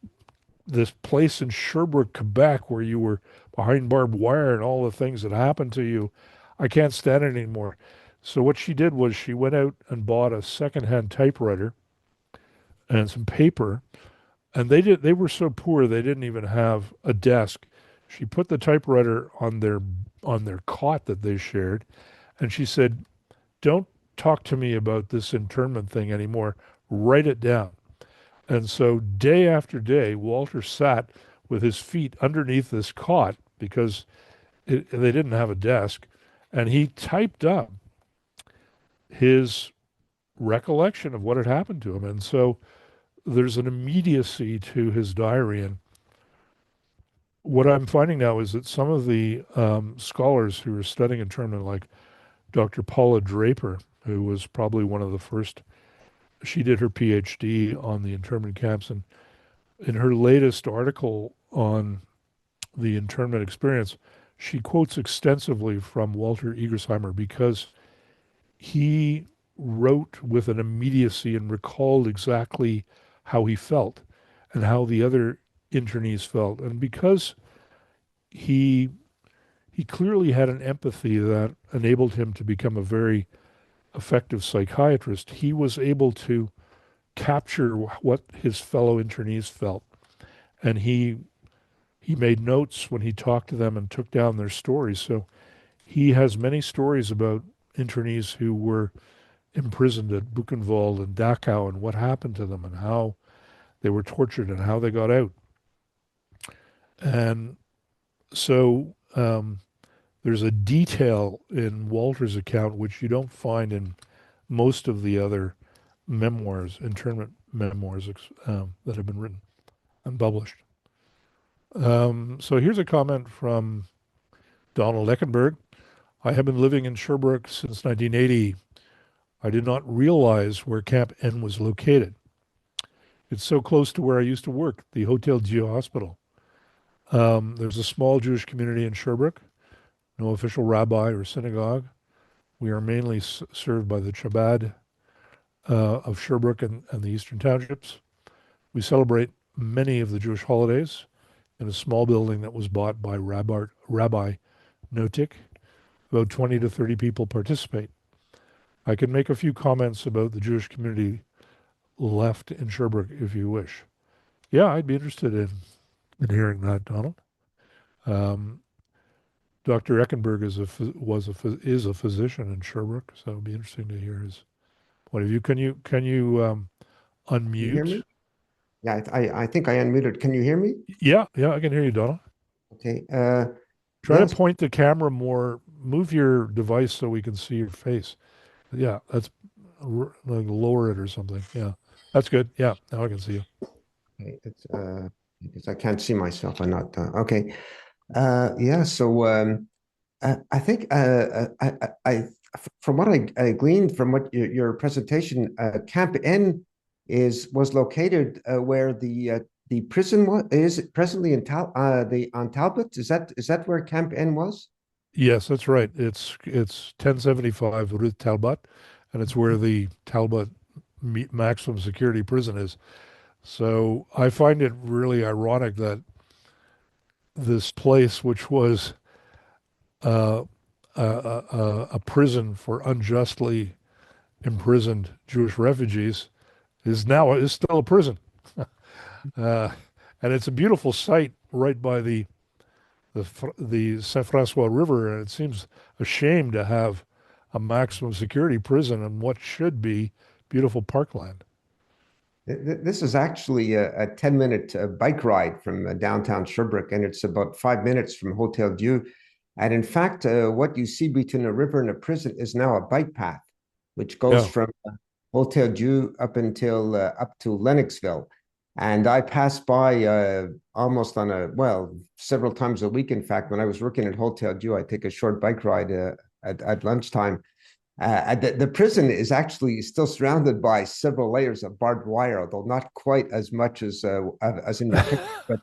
C: this place in Sherbrooke, Quebec, where you were behind barbed wire and all the things that happened to you. I can't stand it anymore." So what she did was she went out and bought a secondhand typewriter and some paper, and they were so poor they didn't even have a desk. She put the typewriter on their cot that they shared. And she said, don't talk to me about this internment thing anymore. Write it down. And so day after day, Walter sat with his feet underneath this cot because they didn't have a desk. And he typed up his recollection of what had happened to him. And so there's an immediacy to his diary. And what I'm finding now is that some of the scholars who are studying internment, like Dr. Paula Draper, who was probably one of the first, she did her PhD on the internment camps. And in her latest article on the internment experience, she quotes extensively from Walter Egersheimer because he wrote with an immediacy and recalled exactly how he felt and how the other internees felt. And because he he clearly had an empathy that enabled him to become a very effective psychiatrist, he was able to capture what his fellow internees felt. And he made notes when he talked to them and took down their stories. So he has many stories about internees who were imprisoned at Buchenwald and Dachau and what happened to them and how they were tortured and how they got out. And so there's a detail in Walter's account which you don't find in most of the other memoirs, internment memoirs that have been written and published. So here's a comment from Donald Eckenberg. I have been living in Sherbrooke since 1980. I did not realize where Camp N was located. It's so close to where I used to work, the Hotel Dieu Hospital. There's a small Jewish community in Sherbrooke, no official rabbi or synagogue. We are mainly served by the Chabad of Sherbrooke and the Eastern Townships. We celebrate many of the Jewish holidays in a small building that was bought by Rabbi Notik. About 20 to 30 people participate. I can make a few comments about the Jewish community left in Sherbrooke if you wish. Yeah, I'd be interested in hearing that, Donald. Dr. Eckenberg is a physician in Sherbrooke, so it'd be interesting to hear his point of view. Can you
E: Can you hear
C: unmute?
E: me? Yeah, I think I unmuted. Can you hear me?
C: Yeah, I can hear you, Donald.
E: Okay.
C: Try to
E: Yes.
C: point the camera more. Move your device so we can see your face. Yeah, that's like lower it or something. Yeah, that's good. Yeah, now I can see you.
E: Okay. It's because I can't see myself. I'm not okay. Yeah. So I think from what I gleaned from what your presentation, Camp N was located where the prison is presently in on Talbot. Is that where Camp N was?
C: Yes, that's right. It's 1075 Rue Talbot, and it's where the Talbot maximum security prison is. So I find it really ironic that this place, which was uh, a prison for unjustly imprisoned Jewish refugees, is still a prison, and it's a beautiful site right by the Saint Francois River, and it seems a shame to have a maximum security prison in what should be beautiful parkland.
E: This is actually a 10-minute bike ride from downtown Sherbrooke, and it's about 5 minutes from Hotel Dieu. And in fact, what you see between a river and a prison is now a bike path, which goes
C: Yeah,
E: from Hotel Dieu up to Lennoxville. And I pass by almost several times a week. In fact, when I was working at Hotel Dieu, I take a short bike ride at lunchtime. The prison is actually still surrounded by several layers of barbed wire, although not quite as much as in your picture.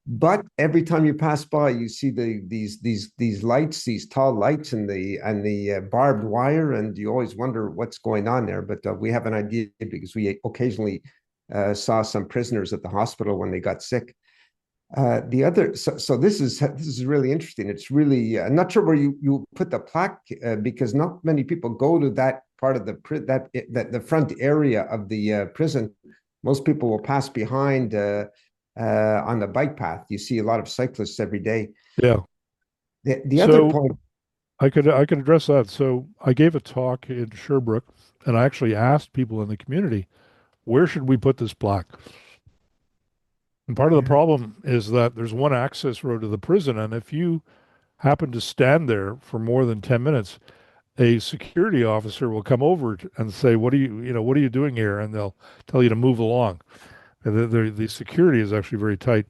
E: But every time you pass by, you see these lights, these tall lights, and the barbed wire, and you always wonder what's going on there. But we have an idea because we occasionally saw some prisoners at the hospital when they got sick. So this is really interesting. It's really I'm not sure where you put the plaque because not many people go to that part of the front area of the prison. Most people will pass behind on the bike path. You see a lot of cyclists every day.
C: yeah.
E: The other
C: So
E: point,
C: I could address that. So I gave a talk in Sherbrooke, and I actually asked people in the community, where should we put this plaque? And part of the
E: yeah,
C: problem is that there's one access road to the prison, and if you happen to stand there for more than 10 minutes, a security officer will come over and say, what are you doing here? And they'll tell you to move along. And the security is actually very tight.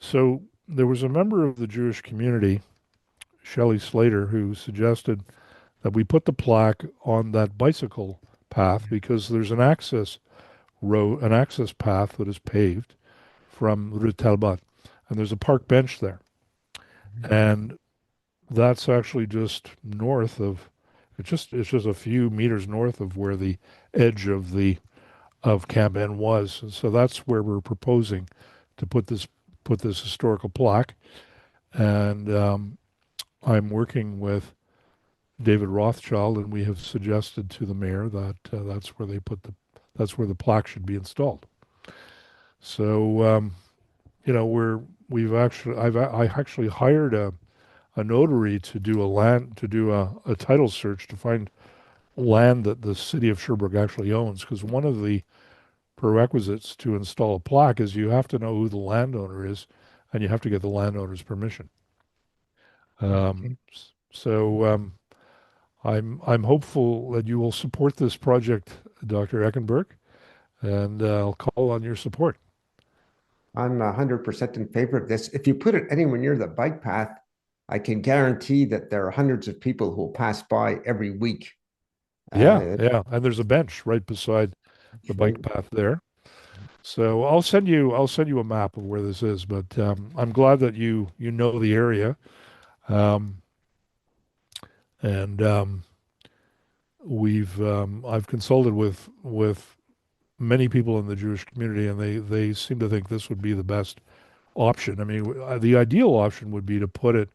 C: So there was a member of the Jewish community, Shelley Slater, who suggested that we put the plaque on that bicycle path because there's an access road, an access path that is paved from Rue Talbot, and there's a park bench there. And that's actually just north of it's just a few meters north of where the edge of the of Camp N was. And so that's where we're proposing to put this historical plaque. And I'm working with David Rothschild, and we have suggested to the mayor that that's where the plaque should be installed. So I actually hired a notary to do a title search to find land that the city of Sherbrooke actually owns, because one of the prerequisites to install a plaque is you have to know who the landowner is, and you have to get the landowner's permission.
E: okay.
C: So I'm hopeful that you will support this project, Dr. Eckenberg, and I'll call on your support.
E: I'm 100% in favor of this. If you put it anywhere near the bike path, I can guarantee that there are hundreds of people who will pass by every week.
C: Yeah,
E: Uh,
C: yeah, and there's a bench right beside the
E: right.
C: bike path there. So I'll send you a map of where this is, but I'm glad that you know the area, um, and I've consulted with many people in the Jewish community, and they seem to think this would be the best option. I mean, the ideal option would be to put it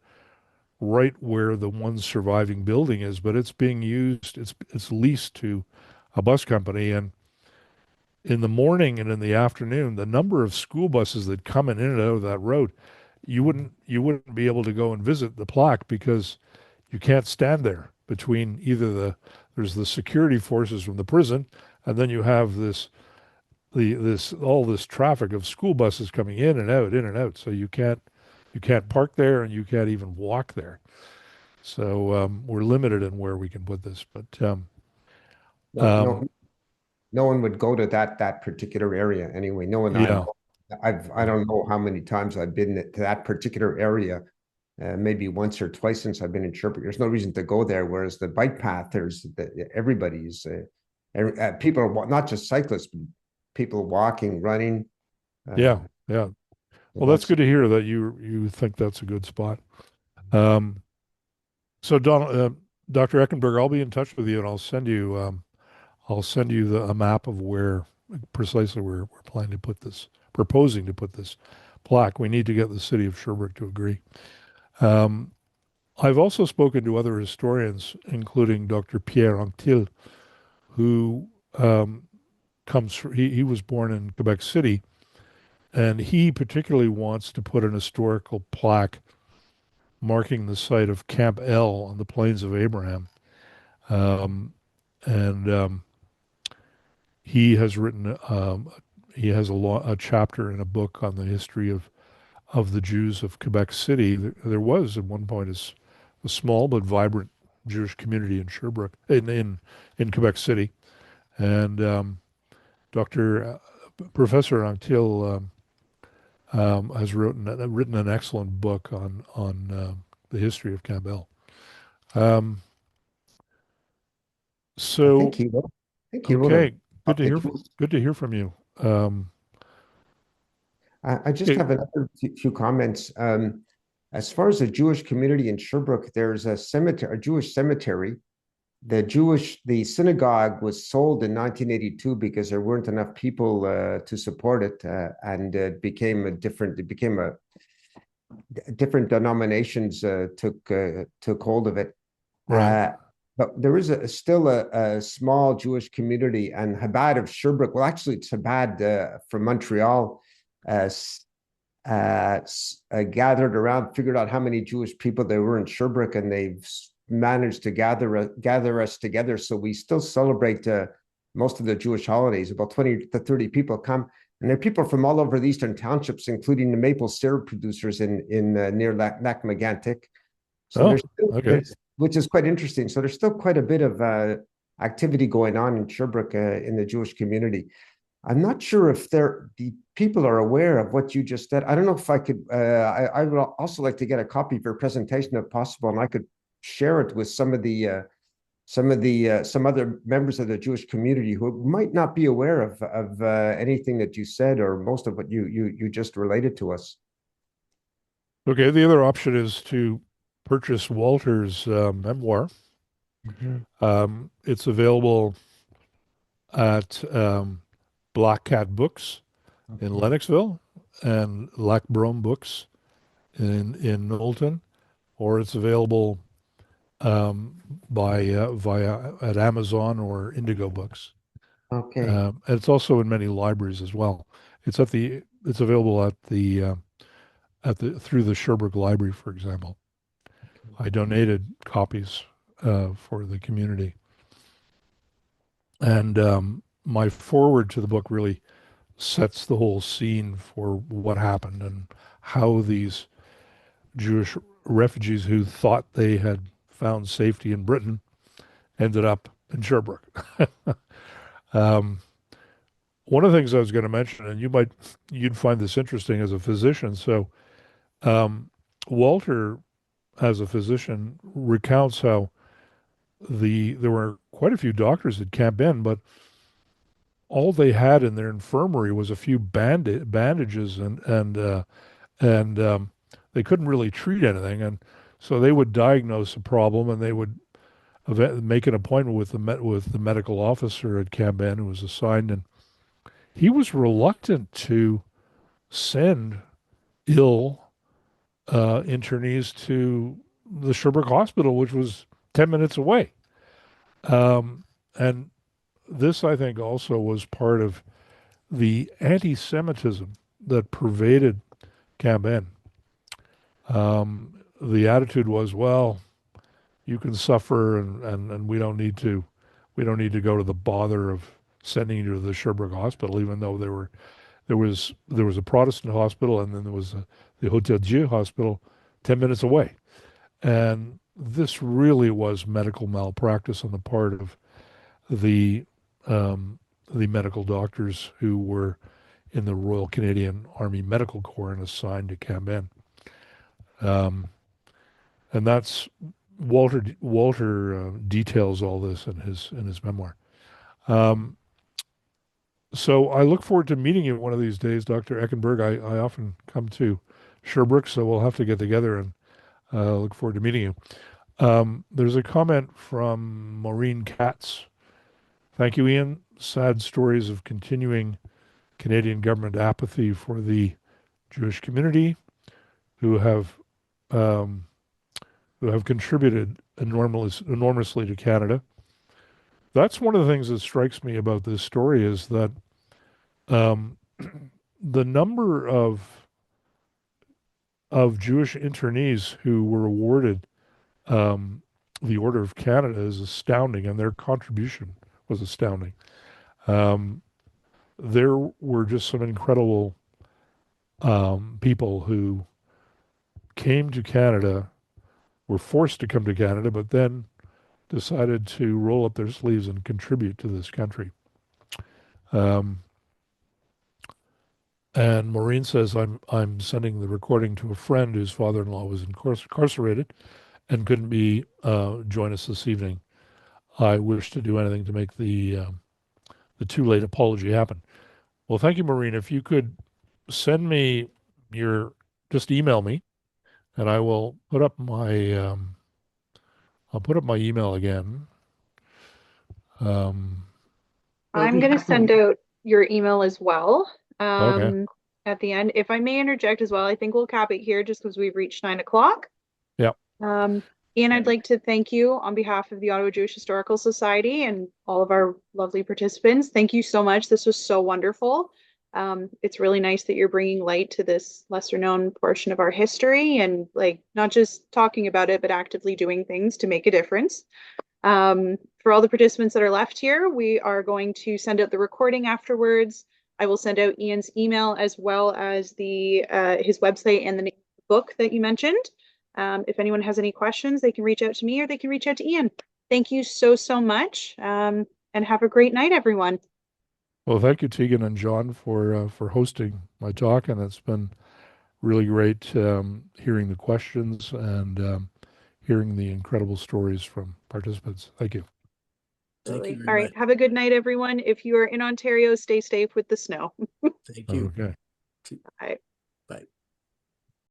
C: right where the one surviving building is, but it's being used. It's leased to a bus company, and in the morning and in the afternoon, the number of school buses that come in and out of that road, you wouldn't be able to go and visit the plaque because you can't stand there between there's the security forces from the prison, and then you have all this traffic of school buses coming in and out, in and out. So you can't park there, and you can't even walk there. So we're limited in where we can put this, but
E: No,
C: um,
E: no, no one would go to that particular area anyway. No one
C: yeah,
E: I
C: yeah,
E: don't know how many times I've been to that particular area. Maybe once or twice since I've been in Sherbrooke. There's no reason to go there. Whereas the bike path, everybody's people are not just cyclists, but people walking, running.
C: yeah,
E: Uh,
C: yeah.
E: so
C: Well, that's
E: that's
C: good to hear that you think that's a good spot. Um, so Donald, Dr. Eckenberg, I'll be in touch with you, and I'll send you a map of where precisely where we're planning to put this, proposing to put this plaque. We need to get the city of Sherbrooke to agree. Um, I've also spoken to other historians, including Dr. Pierre Anctil, who he was born in Quebec City, and he particularly wants to put an historical plaque marking the site of Camp L on the Plains of Abraham. Um, and he has written he has a chapter in a book on the history of the Jews of Quebec City. There was at one point a small but vibrant Jewish community in Sherbrooke, in Quebec City, and Dr. Professor Anctil has written an excellent book on the history of Campbell. Um,
E: I
C: so
E: think he wrote a
C: okay, good
E: about
C: to
E: the
C: hear
E: Jews.
C: good to hear from you.
E: I just
C: Okay,
E: have another few comments. As far as the Jewish community in Sherbrooke, there's a cemetery, a Jewish cemetery. The synagogue was sold in 1982 because there weren't enough people to support it, and it became a different denominations took hold of it.
C: right.
E: Uh, but there is still a small Jewish community, and Chabad of Sherbrooke. Well, actually, it's Chabad from Montreal. Uh, gathered around, figured out how many Jewish people there were in Sherbrooke, and they've managed to gather us together. So we still celebrate most of the Jewish holidays. About 20 to 30 people come, and there are people from all over the eastern townships, including the maple syrup producers in near Lac-Mégantic. So
C: Oh, okay.
E: which is quite interesting. So there's still quite a bit of activity going on in Sherbrooke in the Jewish community. I'm not sure if the people are aware of what you just said. I don't know if I could. I would also like to get a copy of your presentation if possible, and I could share it with some other members of the Jewish community who might not be aware of anything that you said or most of what you just related to us.
C: Okay, the other option is to purchase Walter's memoir. It's available at Black Cat Books in Lennoxville and Lac Brome Books in Knowlton, or it's available via at Amazon or Indigo Books.
E: Okay.
C: And it's also in many libraries as well. It's available through the Sherbrooke Library, for example. I donated copies for the community. And my foreword to the book really sets the whole scene for what happened and how these Jewish refugees who thought they had found safety in Britain ended up in Sherbrooke. One of the things I was going to mention, and you'd find this interesting as a physician. So Walter, as a physician, recounts how there were quite a few doctors at Camp Inn, but all they had in their infirmary was a few bandages and they couldn't really treat anything, and so they would diagnose a problem and they would make an appointment with the medical officer at Camp Inn who was assigned, and he was reluctant to send ill internees to the Sherbrooke Hospital, which was 10 minutes away. And this, I think, also was part of the anti-Semitism that pervaded Camp Inn. The attitude was, well, you can suffer, and we don't need to go to the bother of sending you to the Sherbrooke Hospital, even though there was a Protestant hospital, and then there was the Hotel Dieu hospital 10 minutes away. And this really was medical malpractice on the part of the medical doctors who were in the Royal Canadian Army Medical Corps and assigned to Camp Inn. And that's Walter details all this in his memoir. So I look forward to meeting you one of these days, Dr. Eckenberg. I often come to Sherbrooke, so we'll have to get together, and look forward to meeting you. There's a comment from Maureen Katz. Thank you, Ian. Sad stories of continuing Canadian government apathy for the Jewish community who have contributed enormously to Canada. That's one of the things that strikes me about this story is that the number of Jewish internees who were awarded the Order of Canada is astounding, and their contribution was astounding. There were just some incredible people who came to Canada, were forced to come to Canada, but then decided to roll up their sleeves and contribute to this country. And Maureen says, I'm sending the recording to a friend whose father-in-law was incarcerated and couldn't join us this evening. I wish to do anything to make the too late apology happen. Well, thank you, Maureen. If you could send me just email me, and I will put up my I'll put up my email again.
A: I'm going to send out your email as well.
C: Okay.
A: At the end, if I may interject as well, I think we'll cap it here just because we've reached 9 o'clock.
C: Yeah.
A: Ian, I'd like to thank you on behalf of the Ottawa Jewish Historical Society and all of our lovely participants. Thank you so much. This was so wonderful. It's really nice that you're bringing light to this lesser known portion of our history and like not just talking about it, but actively doing things to make a difference. For all the participants that are left here, we are going to send out the recording afterwards. I will send out Ian's email as well as the his website and the book that you mentioned. If anyone has any questions, they can reach out to me or they can reach out to Ian. Thank you so, so much. And have a great night, everyone.
C: Well, thank you, Tegan and John, for hosting my talk, and it's been really great hearing the questions and hearing the incredible stories from participants. Thank you.
D: Thank you
A: All
D: very
A: right.
D: much.
A: Have a good night, everyone. If you are in Ontario, stay safe with the snow.
D: Thank you.
C: Okay.
A: Bye.